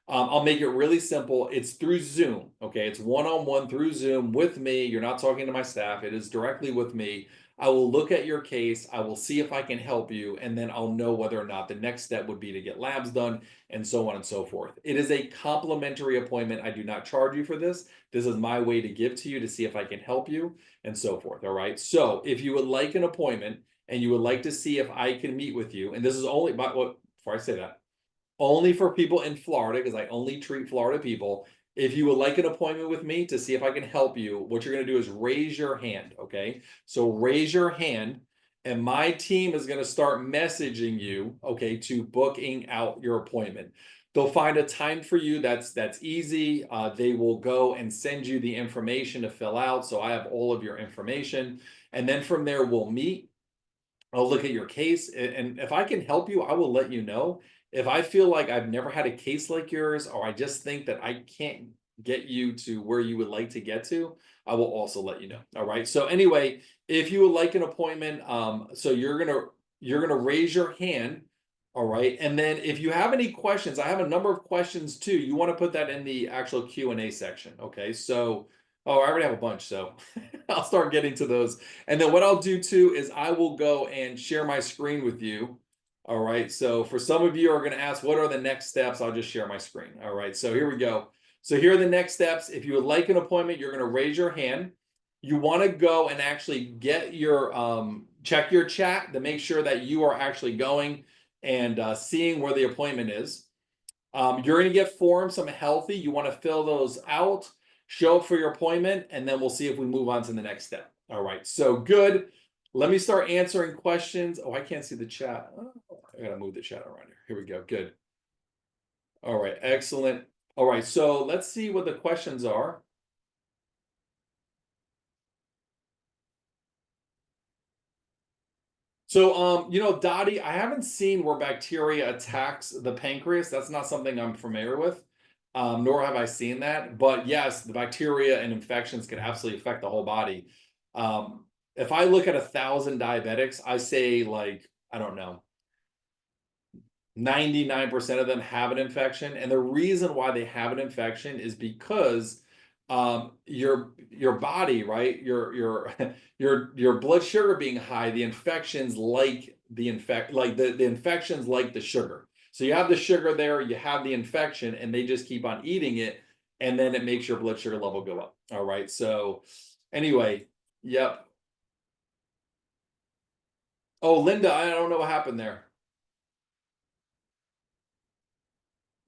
I'll make it really simple. It's through Zoom. Okay. It's one-on-one through Zoom with me. You're not talking to my staff. It is directly with me. I will look at your case. I will see if I can help you, and then I'll know whether or not the next step would be to get labs done and so on and so forth. It is a complimentary appointment. I do not charge you for this. This is my way to give to you to see if I can help you and so forth. All right. So if you would like an appointment and you would like to see if I can meet with you, and this is only, but what, before I say that, only for people in Florida, because I only treat Florida people. If you would like an appointment with me to see if I can help you, what you're going to do is raise your hand. Okay. So raise your hand, and my team is going to start messaging you, okay, to booking out your appointment. They'll find a time for you that's easy. They will go and send you the information to fill out. So I have all of your information. And then from there, we'll meet. I'll look at your case, and if I can help you, I will let you know. If I feel like I've never had a case like yours, or I just think that I can't get you to where you would like to get to, I will also let you know. All right. So anyway, if you would like an appointment, so you're gonna raise your hand. All right. And then if you have any questions, I have a number of questions too. You want to put that in the actual Q&A section. Okay. So, oh, I already have a bunch, so I'll start getting to those. And then what I'll do too is I will go and share my screen with you. All right. So for some of you are going to ask, what are the next steps? I'll just share my screen. All right. So here we go. So here are the next steps. If you would like an appointment, you're going to raise your hand. You want to go and actually get your, check your chat to make sure that you are actually going and seeing where the appointment is. You're going to get forms, some healthy. You want to fill those out, show up for your appointment, and then we'll see if we move on to the next step. All right, so good. Let me start answering questions. Oh, I can't see the chat. Oh, I got to move the chat around here. Here we go. Good. All right, excellent. All right, so let's see what the questions are. So, Dottie, I haven't seen where bacteria attacks the pancreas. That's not something I'm familiar with, nor have I seen that. But yes, the bacteria and infections can absolutely affect the whole body. If I look at 1,000 diabetics, I say like, I don't know, 99% of them have an infection. And the reason why they have an infection is because your body, right? Your your blood sugar being high, the infections like the infections like the sugar. So you have the sugar there, you have the infection, and they just keep on eating it, and then it makes your blood sugar level go up. All right. So anyway, yep. Oh, Linda, I don't know what happened there.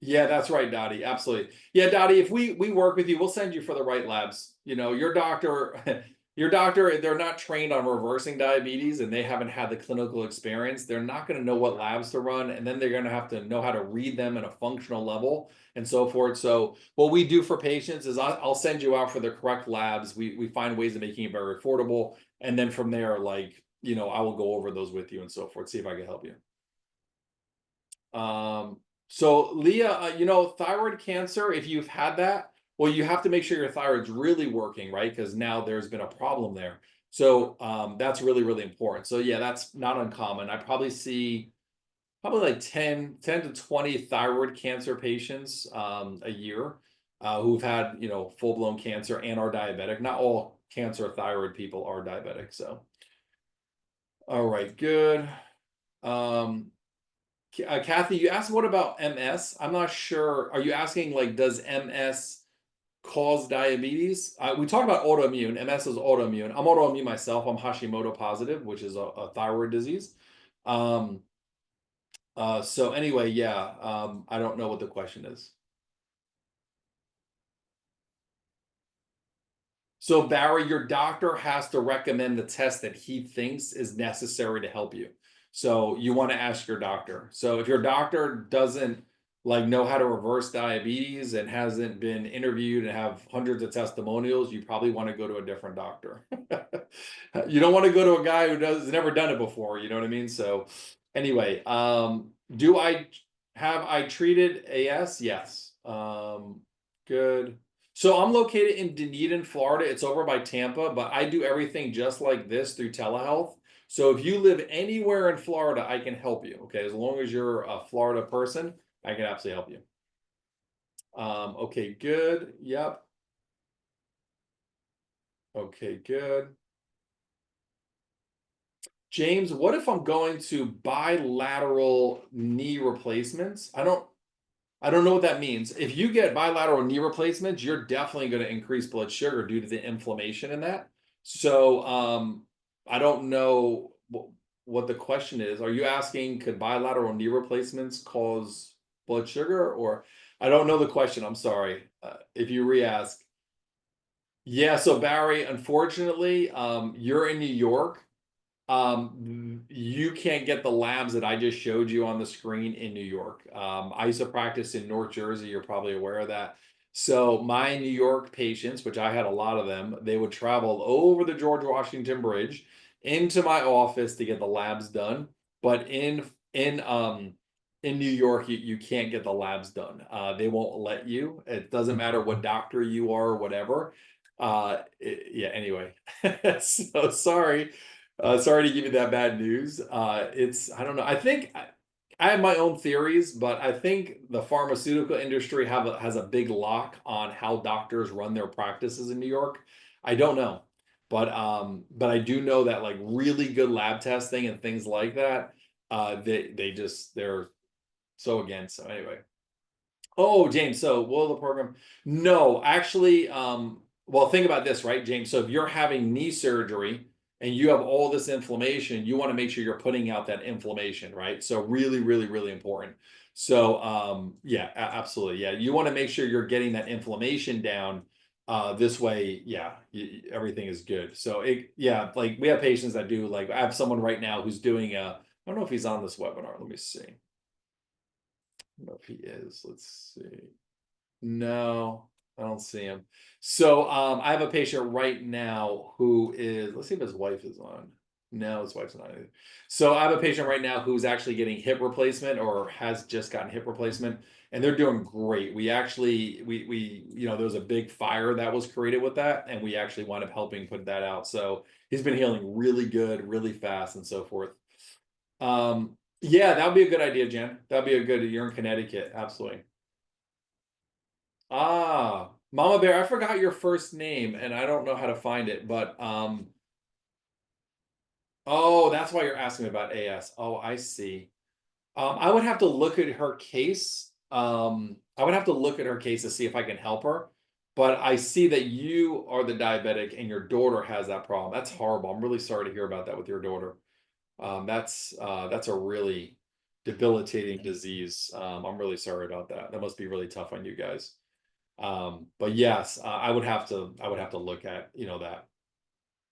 Yeah, that's right, Dottie. Absolutely. Yeah, Dottie, if we work with you, we'll send you for the right labs. Your doctor, your doctor, they're not trained on reversing diabetes and they haven't had the clinical experience. They're not going to know what labs to run, and then they're going to have to know how to read them at a functional level and so forth. So what we do for patients is I'll send you out for the correct labs. We find ways of making it very affordable, and then from there, like, I will go over those with you and so forth, see if I can help you. So Leah, thyroid cancer, if you've had that, well, you have to make sure your thyroid's really working, right? Because now there's been a problem there. So that's really, really important. So yeah, that's not uncommon. I probably see probably like 10 to 20 thyroid cancer patients a year who've had, full-blown cancer and are diabetic. Not all cancer thyroid people are diabetic. So, all right, good. Um, Kathy, you asked what about MS? I'm not sure. Are you asking like, does MS cause diabetes? We talked about autoimmune. MS is autoimmune. I'm autoimmune myself. I'm Hashimoto positive, which is a thyroid disease. Um, so anyway, yeah, I don't know what the question is. So Barry, your doctor has to recommend the test that he thinks is necessary to help you. So you want to ask your doctor. So if your doctor doesn't like know how to reverse diabetes and hasn't been interviewed and have hundreds of testimonials, you probably want to go to a different doctor. You don't want to go to a guy who has never done it before, you know what I mean? So anyway, do I treated AS? Yes. Good. So I'm located in Dunedin, Florida. It's over by Tampa, but I do everything just like this through telehealth. So if you live anywhere in Florida, I can help you. Okay, as long as you're a Florida person, I can absolutely help you. Okay, good. Yep. Okay, good. James, what if I'm going to bilateral knee replacements? I don't know what that means. If you get bilateral knee replacements, you're definitely going to increase blood sugar due to the inflammation in that. So, I don't know what the question is. Are you asking, could bilateral knee replacements cause blood sugar? Or I don't know the question. I'm sorry. If you re-ask. Yeah, so Barry, unfortunately, you're in New York. You can't get the labs that I just showed you on the screen in New York. I used to practice in North Jersey. You're probably aware of that. So my New York patients, which I had a lot of them, they would travel over the George Washington Bridge into my office to get the labs done. But in New York, you can't get the labs done. They won't let you. It doesn't matter what doctor you are or whatever. Yeah, anyway. So sorry. Sorry to give you that bad news. I don't know. I have my own theories, but I think the pharmaceutical industry has a big lock on how doctors run their practices in New York. I don't know, but I do know that like really good lab testing and things like that, they're so against. So anyway. Oh, James, so will the program? No, actually, well, think about this, right, James? So if you're having knee surgery and you have all this inflammation, you want to make sure you're putting out that inflammation, right? So really, really, really important. So yeah, absolutely. Yeah, you want to make sure you're getting that inflammation down. This way, yeah, everything is good. So yeah, like we have patients that do like I have someone right now who's doing I don't know if he's on this webinar. Let me see. I don't know if he is. Let's see. No, I don't see him. So I have a patient right now who is, let's see if his wife is on. No, his wife's not either. So I have a patient right now who's actually getting hip replacement or has just gotten hip replacement, and they're doing great. We actually there was a big fire that was created with that, and we actually wound up helping put that out. So he's been healing really good, really fast, and so forth. Yeah, that would be a good idea, Jen. That'd be a good. You're in Connecticut, absolutely. Ah, Mama Bear, I forgot your first name and I don't know how to find it, but oh, that's why you're asking me about AS. Oh, I see. I would have to look at her case. I would have to look at her case to see if I can help her. But I see that you are the diabetic and your daughter has that problem. That's horrible. I'm really sorry to hear about that with your daughter. That's a really debilitating disease. I'm really sorry about that. That must be really tough on you guys. But yes, I would have to look at, that.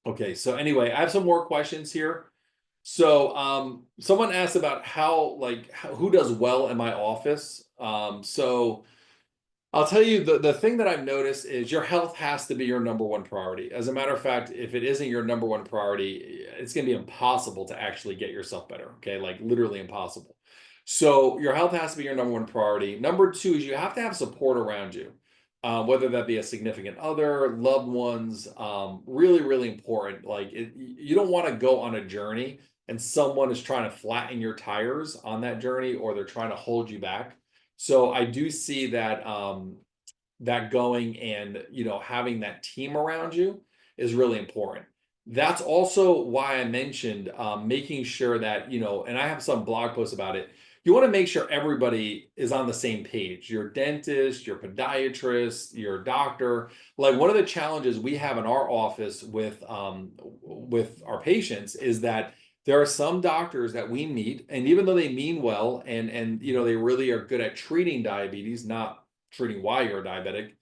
Okay, so anyway, I have some more questions here. So, someone asked about who does well in my office. So I'll tell you the thing that I've noticed is your health has to be your number one priority. As a matter of fact, if it isn't your number one priority, it's going to be impossible to actually get yourself better. Okay, like literally impossible. So your health has to be your number one priority. Number two is you have to have support around you. whether that be a significant other, loved ones, really, really important. Like you don't want to go on a journey and someone is trying to flatten your tires on that journey, or they're trying to hold you back. So I do see that that going and having that team around you is really important. That's also why I mentioned making sure that and I have some blog posts about it. You want to make sure everybody is on the same page. Your dentist, your podiatrist, your doctor. Like, one of the challenges we have in our office with our patients is that there are some doctors that we meet, and even though they mean well and they really are good at treating diabetes, not treating why you're diabetic,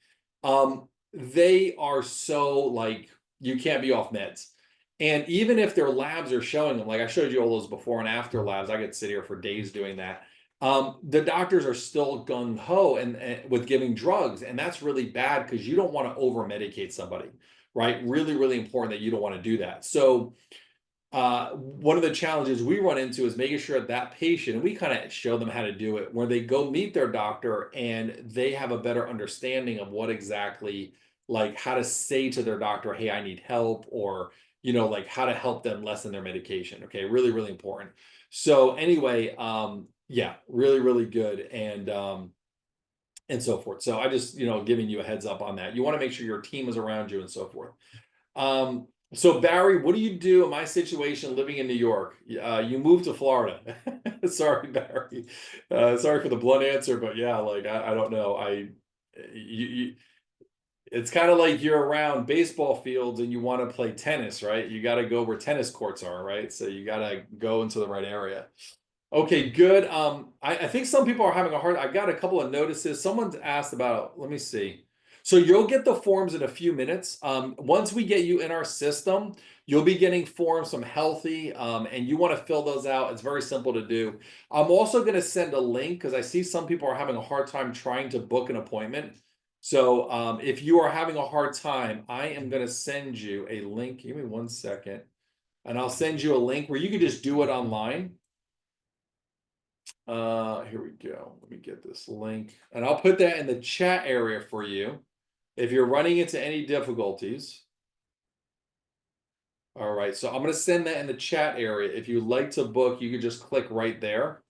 they are so like, you can't be off meds. And even if their labs are showing them, like I showed you all those before and after labs, I could sit here for days doing that. The doctors are still gung ho and with giving drugs, and that's really bad because you don't want to over medicate somebody, right? Really, really important that you don't want to do that. So one of the challenges we run into is making sure that patient, and we kind of show them how to do it, where they go meet their doctor and they have a better understanding of what exactly, like how to say to their doctor, hey, I need help, or like how to help them lessen their medication. Okay, really, really important. So anyway, yeah, really, really good, and so forth. So I just giving you a heads up on that. You want to make sure your team is around you and so forth. So Barry, what do you do in my situation living in New York? You moved to Florida. Sorry, Barry. Sorry for the blunt answer, but yeah, like I don't know. It's kind of like you're around baseball fields and you want to play tennis, right? You got to go where tennis courts are, right? So you got to go into the right area. Okay, good. I think some people are having a hard. I got a couple of notices. Someone's asked about. Let me see. So you'll get the forms in a few minutes. Once we get you in our system, you'll be getting forms from Healthy, and you want to fill those out. It's very simple to do. I'm also going to send a link because I see some people are having a hard time trying to book an appointment. So if you are having a hard time, I am going to send you a link. Give me 1 second, and I'll send you a link where you can just do it online. Here we go. Let me get this link, and I'll put that in the chat area for you if you're running into any difficulties. All right, so I'm going to send that in the chat area. If you'd like to book, you can just click right there,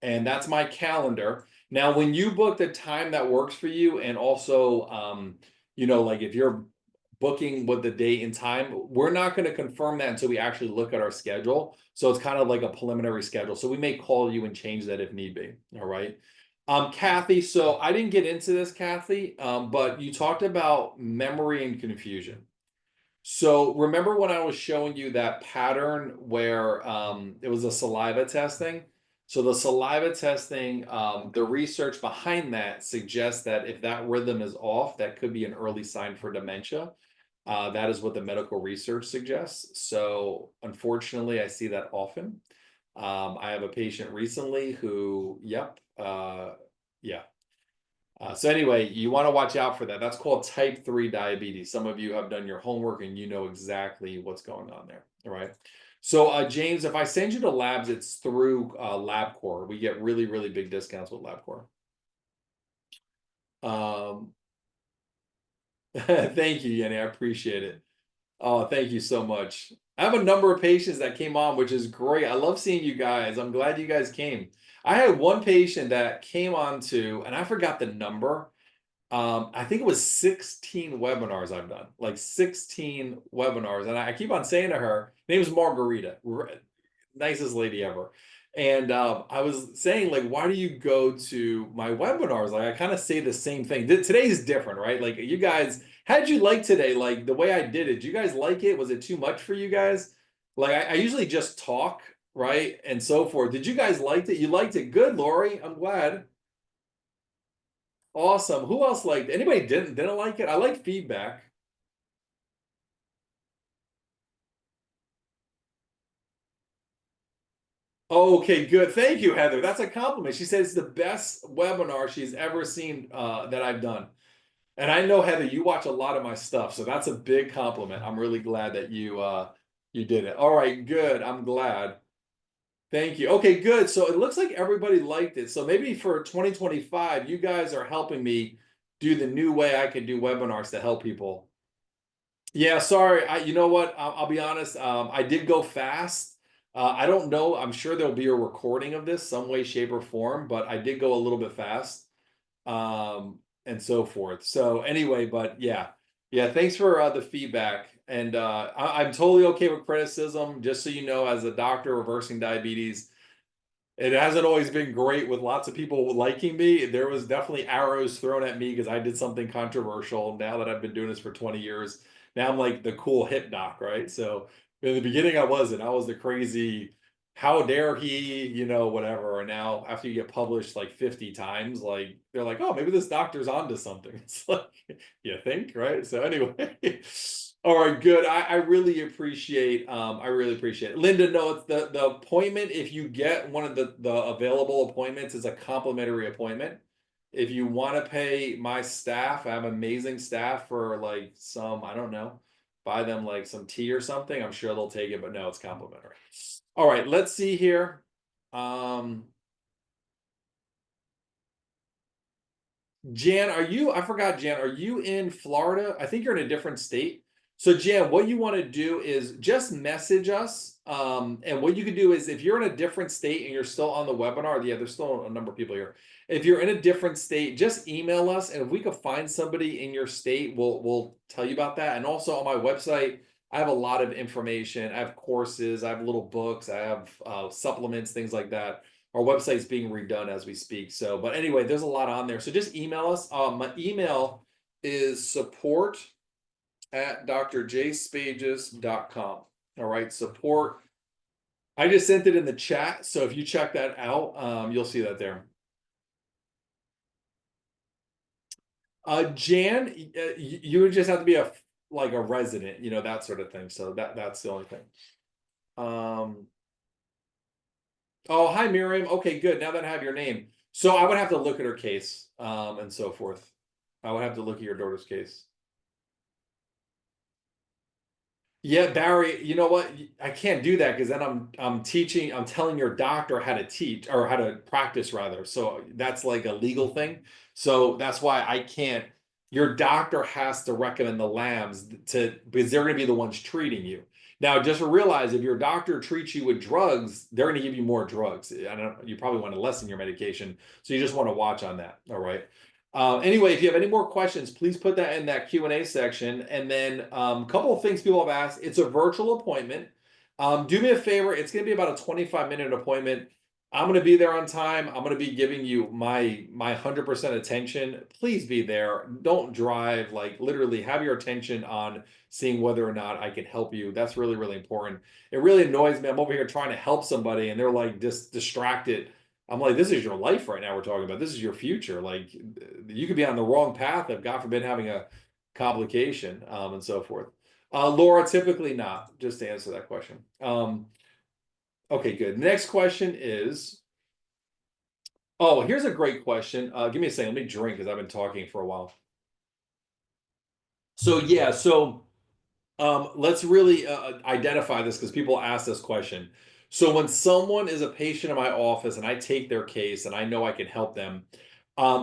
and that's my calendar. Now, when you book the time that works for you, and also, like if you're booking with the date and time, we're not going to confirm that until we actually look at our schedule. So it's kind of like a preliminary schedule. So we may call you and change that if need be. All right. Kathy, so I didn't get into this, Kathy, but you talked about memory and confusion. So remember when I was showing you that pattern where it was a saliva testing? So the saliva testing, the research behind that suggests that if that rhythm is off, that could be an early sign for dementia. That is what the medical research suggests. So unfortunately, I see that often. I have a patient recently who, yep, yeah. So anyway, you want to watch out for that. That's called type 3 diabetes. Some of you have done your homework and you know exactly what's going on there. All right. So James, if I send you to labs, it's through LabCorp. We get really, really big discounts with LabCorp. Thank you, Yenny. I appreciate it. Oh, thank you so much. I have a number of patients that came on, which is great. I love seeing you guys. I'm glad you guys came. I had one patient that came on to, and I forgot the number. I think it was 16 webinars I've done, like 16 webinars. And I keep on saying to her, her name is Margarita, nicest lady ever. And I was saying, like, why do you go to my webinars? Like, I kind of say the same thing. Today's different, right? Like, you guys, how did you like today? Like, the way I did it, did you guys like it? Was it too much for you guys? Like, I usually just talk, right? And so forth. Did you guys like it? You liked it? Good, Lori. I'm glad. Awesome. Who else liked it? Anybody didn't like it? I like feedback. Okay, good. Thank you, Heather. That's a compliment. She says it's the best webinar she's ever seen that I've done. And I know, Heather, you watch a lot of my stuff, so that's a big compliment. I'm really glad that you did it. All right, good. I'm glad. Thank you. Okay, good. So it looks like everybody liked it. So maybe for 2025, you guys are helping me do the new way I can do webinars to help people. Yeah, sorry. You know what? I'll be honest. I did go fast. I don't know. I'm sure there'll be a recording of this some way, shape, or form, but I did go a little bit fast, and so forth. So anyway, but yeah, yeah. Thanks for the feedback, and I'm totally okay with criticism. Just so you know, as a doctor reversing diabetes, it hasn't always been great with lots of people liking me. There was definitely arrows thrown at me because I did something controversial. Now that I've been doing this for 20 years, now I'm like the cool hip doc, right? So in the beginning, I wasn't. I was the crazy, how dare he, whatever. And now after you get published like 50 times, like they're like, oh, maybe this doctor's onto something. It's like, you think, right? So anyway. All right, good. I really appreciate it. Linda, no, it's the appointment. If you get one of the available appointments, is a complimentary appointment. If you want to pay my staff, I have amazing staff for like some, I don't know, buy them like some tea or something. I'm sure they'll take it, but no, it's complimentary. All right, let's see here. Jan, I forgot, Jan, are you in Florida? I think you're in a different state. So Jan, what you want to do is just message us. And what you can do is if you're in a different state and you're still on the webinar, yeah, there's still a number of people here. If you're in a different state, just email us. And if we could find somebody in your state, we'll tell you about that. And also on my website, I have a lot of information. I have courses, I have little books, I have supplements, things like that. Our website's being redone as we speak. So, but anyway, there's a lot on there. So just email us. My email is support@drjspages.com. All right, support. I just sent it in the chat. So if you check that out, you'll see that there. Jan, you would just have to be like a resident, that sort of thing. So that's the only thing. Oh, hi, Miriam. Okay, good. Now that I have your name. So I would have to look at her case, and so forth. I would have to look at your daughter's case. Yeah, Barry, you know what? I can't do that because then I'm telling your doctor how to teach or how to practice rather. So that's like a legal thing. So that's why I can't. Your doctor has to recommend the labs because they're going to be the ones treating you. Now, just realize if your doctor treats you with drugs, they're going to give you more drugs. You probably want to lessen your medication. So you just want to watch on that. All right. Anyway, if you have any more questions, please put that in that Q&A section. And then a couple of things people have asked. It's a virtual appointment. Do me a favor. It's going to be about a 25-minute appointment. I'm going to be there on time. I'm going to be giving you my 100% attention. Please be there. Don't drive. Like literally have your attention on seeing whether or not I can help you. That's really, really important. It really annoys me. I'm over here trying to help somebody and they're like just distracted. I'm like, this is your life right now we're talking about. This is your future. Like you could be on the wrong path of, God forbid, having a complication, and so forth. Laura, typically not, just to answer that question. Okay, good. Next question is, oh, here's a great question. Give me a second. Let me drink because I've been talking for a while. So yeah, let's really identify this because people ask this question. So when someone is a patient in my office and I take their case and I know I can help them,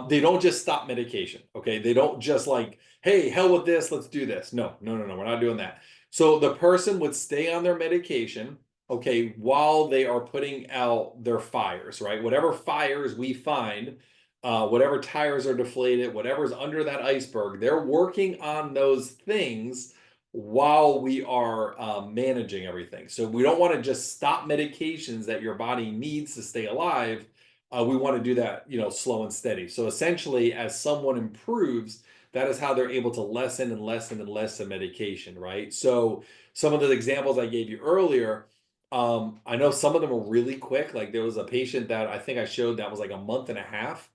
they don't just stop medication. Okay, they don't just like, hey, hell with this, let's do this. No, no, no, no, we're not doing that. So the person would stay on their medication, okay, while they are putting out their fires, right? Whatever fires we find, whatever tires are deflated, whatever's under that iceberg, they're working on those things while we are managing everything. So we don't want to just stop medications that your body needs to stay alive. We want to do that, slow and steady. So essentially, as someone improves, that is how they're able to lessen and lessen and lessen medication, right? So some of the examples I gave you earlier, I know some of them are really quick. Like there was a patient that I think I showed that was like a month and a half.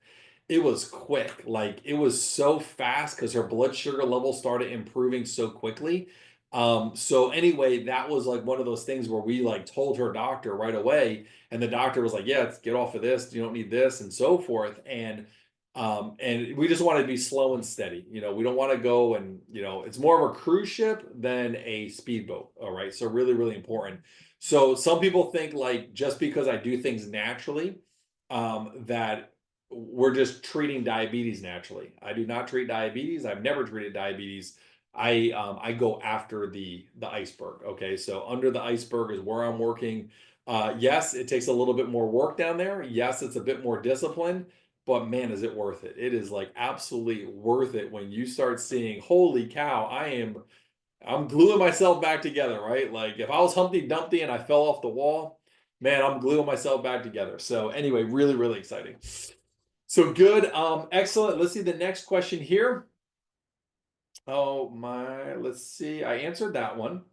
It was quick. Like it was so fast because her blood sugar level started improving so quickly. So anyway, that was like one of those things where we like told her doctor right away, and the doctor was like, yeah, let's get off of this. You don't need this, and so forth. And we just want to be slow and steady. We don't want to go and, it's more of a cruise ship than a speedboat. All right. So really, really important. So some people think like just because I do things naturally, that we're just treating diabetes naturally. I do not treat diabetes. I've never treated diabetes. I go after the iceberg. Okay, so under the iceberg is where I'm working. Yes, it takes a little bit more work down there. Yes, it's a bit more discipline, but man, is it worth it? It is like absolutely worth it when you start seeing, holy cow, I'm gluing myself back together, right? Like if I was Humpty Dumpty and I fell off the wall, man, I'm gluing myself back together. So anyway, really, really exciting. So good. Excellent. Let's see the next question here. Oh my, let's see. I answered that one.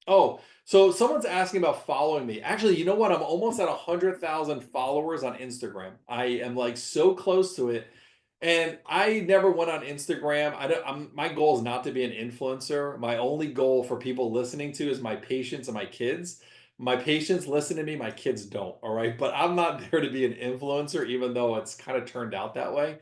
Oh, so someone's asking about following me. Actually, you know what? I'm almost at 100,000 followers on Instagram. I am like so close to it. And I never went on Instagram. My goal is not to be an influencer. My only goal for people listening to is my patients and my kids. My patients listen to me, my kids don't. All right. But I'm not there to be an influencer, even though it's kind of turned out that way.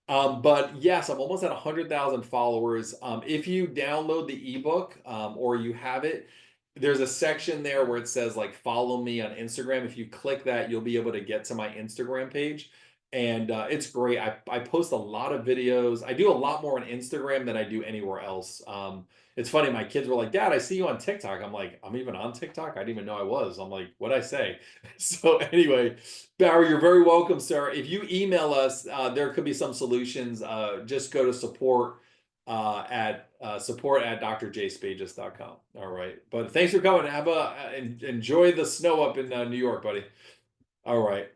But yes, I'm almost at 100,000 followers. If you download the ebook or you have it, there's a section there where it says like follow me on Instagram. If you click that, you'll be able to get to my Instagram page. And it's great. I post a lot of videos. I do a lot more on Instagram than I do anywhere else. It's funny, my kids were like, Dad, I see you on TikTok. I'm like, I'm even on TikTok? I didn't even know I was. I'm like, what'd I say? So anyway, Barry, you're very welcome, sir. If you email us, there could be some solutions. Just go to support at drjspages.com. All right. But thanks for coming. Enjoy the snow up in New York, buddy. All right.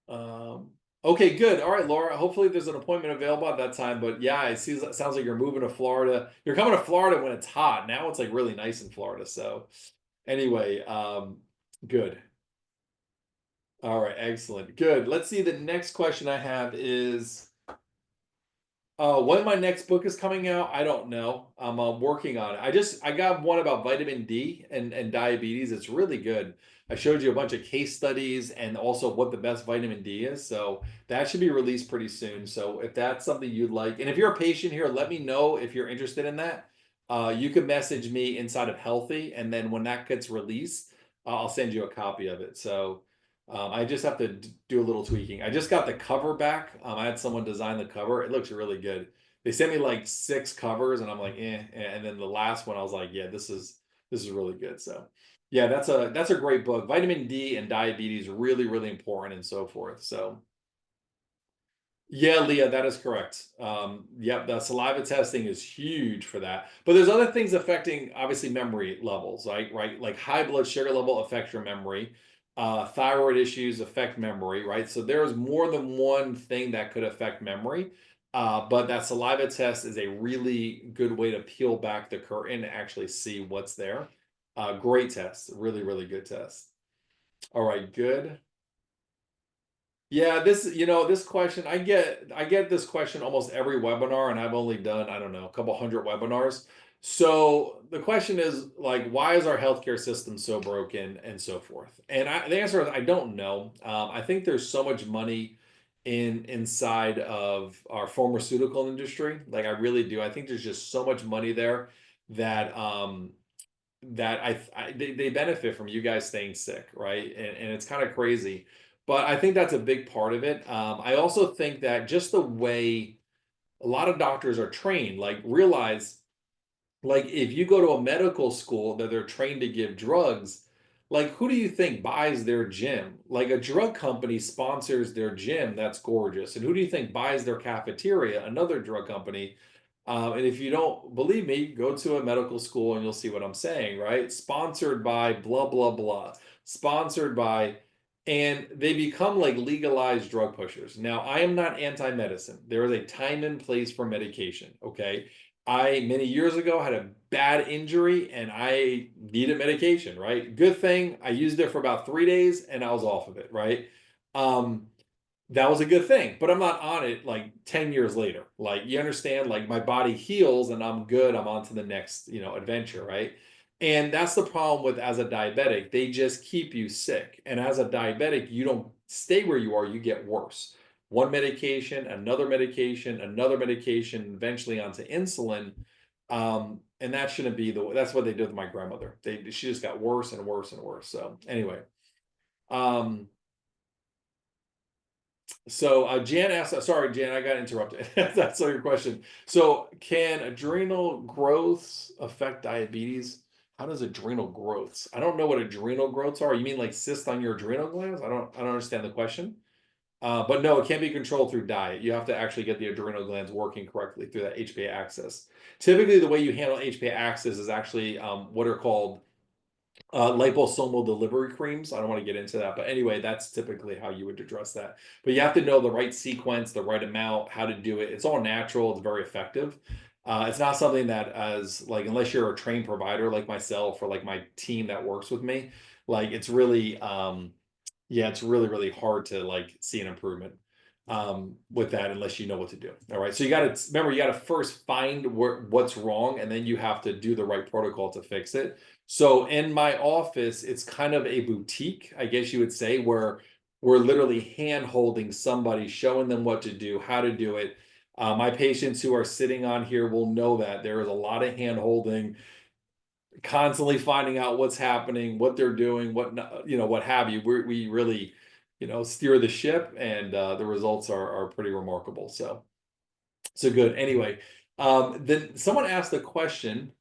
Um, okay, good. All right, Laura. Hopefully there's an appointment available at that time. But yeah, it sounds like you're moving to Florida. You're coming to Florida when it's hot. Now it's like really nice in Florida. So anyway, good. All right, excellent. Good. Let's see. The next question I have is when my next book is coming out, I don't know. I'm working on it. I got one about vitamin D and diabetes. It's really good. I showed you a bunch of case studies and also what the best vitamin D is. So that should be released pretty soon. So if that's something you'd like, and if you're a patient here, let me know if you're interested in that. You can message me inside of Healthy, and then when that gets released, I'll send you a copy of it. So I just have to do a little tweaking. I just got the cover back. I had someone design the cover. It looks really good. They sent me like 6 covers, and I'm like, eh. And then the last one, I was like, yeah, this is really good. So yeah, that's a great book. Vitamin D and diabetes really, really important and so forth. So yeah, Leah, that is correct. Yep, the saliva testing is huge for that. But there's other things affecting obviously memory levels, right? Right, like high blood sugar level affects your memory. Thyroid issues affect memory, right? So there's more than one thing that could affect memory. But that saliva test is a really good way to peel back the curtain and actually see what's there. Great test, really, really good test. All right, good. Yeah, this question, I get this question almost every webinar, and I've only done, I don't know, a couple hundred webinars. So the question is like, why is our healthcare system so broken and so forth? And the answer is I don't know. I think there's so much money inside of our pharmaceutical industry. Like I really do. I think there's just so much money there that they benefit from you guys staying sick, right? And it's kind of crazy, but I think that's a big part of it. I also think that just the way a lot of doctors are trained, like realize like if you go to a medical school that they're trained to give drugs, like who do you think buys their gym? Like a drug company sponsors their gym, that's gorgeous. And who do you think buys their cafeteria? Another drug company. And if you don't believe me, go to a medical school and you'll see what I'm saying, right? Sponsored by blah, blah, blah. Sponsored by, and they become like legalized drug pushers. Now, I am not anti-medicine. There is a time and place for medication, okay? I many years ago had a bad injury and I needed medication, right? Good thing I used it for about 3 days and I was off of it, right? Um, that was a good thing, but I'm not on it like 10 years later. Like you understand, like my body heals and I'm good. I'm on to the next, adventure, right? And that's the problem with as a diabetic, they just keep you sick. And as a diabetic, you don't stay where you are, you get worse. One medication, another medication, eventually onto insulin. And that shouldn't be that's what they did with my grandmother. She just got worse and worse and worse. So anyway, um, So Jan asked, sorry, Jan, I got interrupted. That's all your question. So can adrenal growths affect diabetes? How does adrenal growths? I don't know what adrenal growths are. You mean like cysts on your adrenal glands? I don't understand the question. But no, it can't be controlled through diet. You have to actually get the adrenal glands working correctly through that HPA axis. Typically, the way you handle HPA axis is actually what are called liposomal delivery creams. I don't want to get into that, but anyway, that's typically how you would address that. But you have to know the right sequence, the right amount, how to do it. It's all natural. It's very effective. It's not something that, as like, unless you're a trained provider like myself or like my team that works with me, like it's really, yeah, it's really, really hard to like see an improvement with that unless you know what to do. All right. So you got to remember, you got to first find what's wrong, and then you have to do the right protocol to fix it. So in my office, it's kind of a boutique, I guess you would say, where we're literally hand holding somebody, showing them what to do, how to do it. My patients who are sitting on here will know that there is a lot of hand holding, constantly finding out what's happening, what they're doing, what have you. We really, steer the ship, and the results are pretty remarkable. So good. Anyway, then someone asked a question.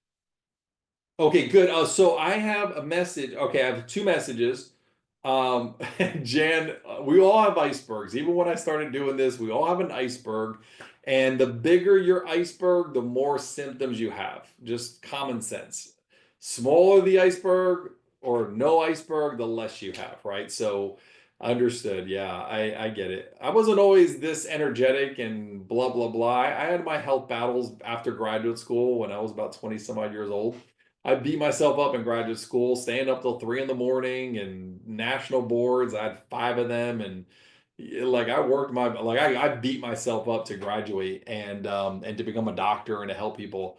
Okay, good. So I have a message. Okay, I have two messages. Jan, we all have icebergs. Even when I started doing this, we all have an iceberg. And the bigger your iceberg, the more symptoms you have. Just common sense. Smaller the iceberg or no iceberg, the less you have, right? So understood. Yeah, I get it. I wasn't always this energetic and blah, blah, blah. I had my health battles after graduate school when I was about 20 some odd years old. I beat myself up in graduate school, staying up till 3 in the morning, and national boards. I had 5 of them, and like I worked I beat myself up to graduate and to become a doctor and to help people.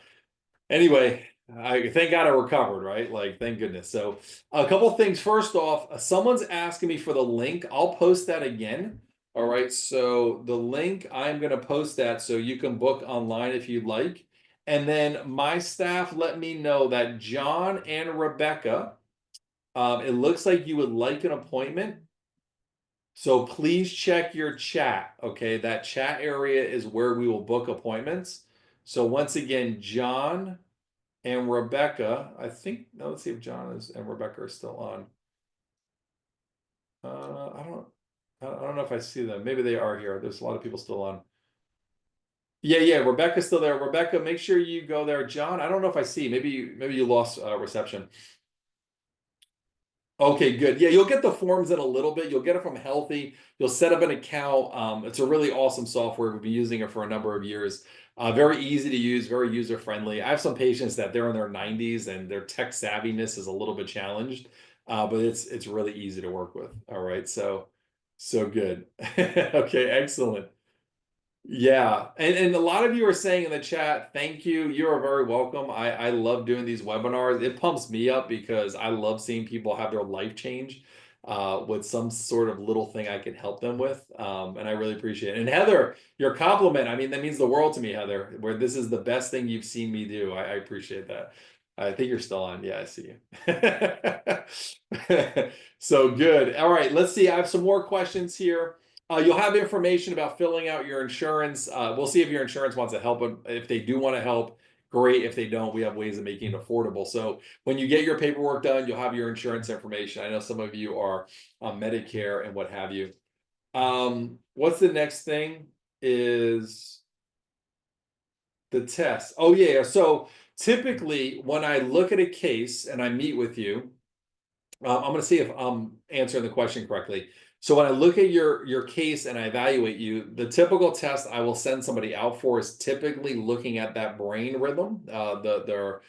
Anyway, I thank God I recovered, right? Like, thank goodness. So, a couple things. First off, someone's asking me for the link. I'll post that again. All right. So, the link, I'm going to post that so you can book online if you'd like. And then my staff let me know that John and Rebecca, it looks like you would like an appointment. So, please check your chat. Okay. That chat area is where we will book appointments. So, once again, John and Rebecca, I think, now let's see if John is and Rebecca are still on. I don't know if I see them. Maybe they are here. There's a lot of people still on. Yeah, Rebecca's still there. Rebecca, make sure you go there. John, I don't know if I see. Maybe you lost reception. Okay, good. Yeah, you'll get the forms in a little bit. You'll get it from Healthy. You'll set up an account. It's a really awesome software. We've been using it for a number of years. Very easy to use, very user friendly. I have some patients that they're in their 90s and their tech savviness is a little bit challenged, but it's really easy to work with. All right, so good. Okay, excellent. Yeah, and a lot of you are saying in the chat, thank you. You are very welcome. I love doing these webinars. It pumps me up because I love seeing people have their life change with some sort of little thing I can help them with. And I really appreciate it. And Heather, your compliment, I mean, that means the world to me, Heather, where this is the best thing you've seen me do. I appreciate that. I think you're still on. Yeah, I see you. So good. All right, let's see. I have some more questions here. You'll have information about filling out your insurance. We'll see if your insurance wants to help. If they do want to help, great. If they don't, we have ways of making it affordable. So when you get your paperwork done, you'll have your insurance information. I know some of you are on Medicare and what have you. What's the next thing is the test. Oh yeah. So typically when I look at a case and I meet with you, I'm going to see if I'm answering the question correctly. So when I look at your case and I evaluate you, the typical test I will send somebody out for is typically looking at that brain rhythm, their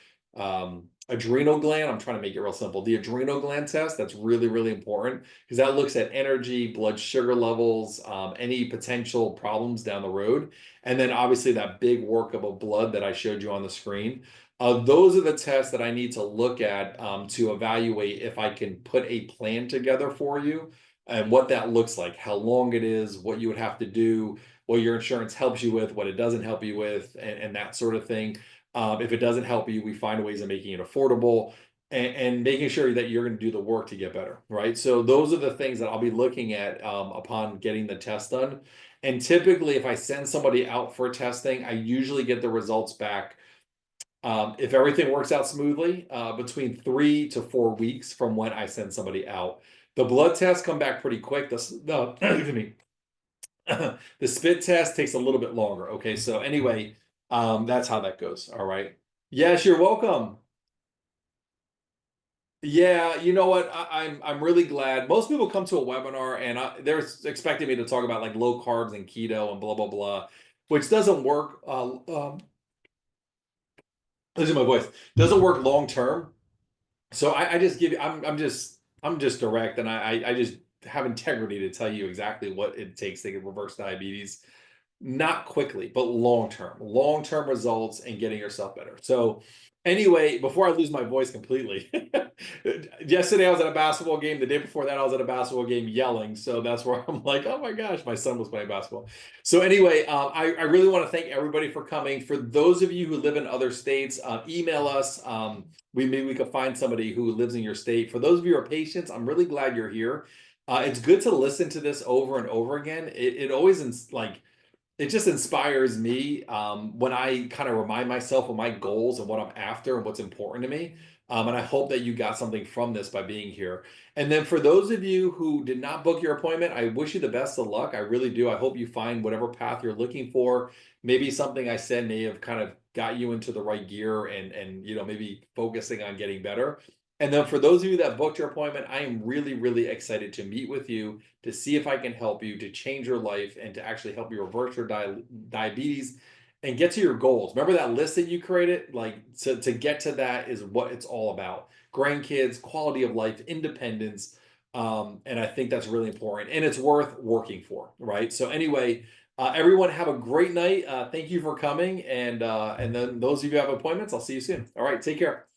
adrenal gland. I'm trying to make it real simple. The adrenal gland test, that's really, really important because that looks at energy, blood sugar levels, any potential problems down the road. And then obviously that big workup of blood that I showed you on the screen. Those are the tests that I need to look at to evaluate if I can put a plan together for you and what that looks like, how long it is, what you would have to do, what your insurance helps you with, what it doesn't help you with, and that sort of thing. If it doesn't help you, we find ways of making it affordable. and making sure that you're going to do the work to get better, right? So those are the things that I'll be looking at upon getting the test done. And typically, if I send somebody out for testing, I usually get the results back, if everything works out smoothly, between 3 to 4 weeks from when I send somebody out. The blood tests come back pretty quick. Excuse me. The spit test takes a little bit longer. Okay, so anyway, that's how that goes. All right. Yes, you're welcome. Yeah, you know what? I'm really glad. Most people come to a webinar and they're expecting me to talk about like low carbs and keto and blah blah blah, which doesn't work. Losing my voice doesn't work long term. So I just give you. I'm just direct, and I just have integrity to tell you exactly what it takes to reverse diabetes. Not quickly, but long term results and getting yourself better. So anyway, before I lose my voice completely, yesterday I was at a basketball game. The day before that, I was at a basketball game yelling. So that's where I'm like, oh my gosh, my son was playing basketball. So anyway, I really want to thank everybody for coming. For those of you who live in other states, email us. Maybe we could find somebody who lives in your state. For those of you who are patients, I'm really glad you're here. It's good to listen to this over and over again. It always like it just inspires me when I kind of remind myself of my goals and what I'm after and what's important to me. And I hope that you got something from this by being here. And then for those of you who did not book your appointment, I wish you the best of luck. I really do. I hope you find whatever path you're looking for. Maybe something I said may have kind of got you into the right gear and maybe focusing on getting better. And then for those of you that booked your appointment, I am really, really excited to meet with you to see if I can help you to change your life and to actually help you reverse your diabetes and get to your goals. Remember that list that you created? Like to get to that is what it's all about. Grandkids, quality of life, independence. And I think that's really important and it's worth working for, right? So anyway, everyone have a great night. Thank you for coming. And then those of you who have appointments, I'll see you soon. All right, take care.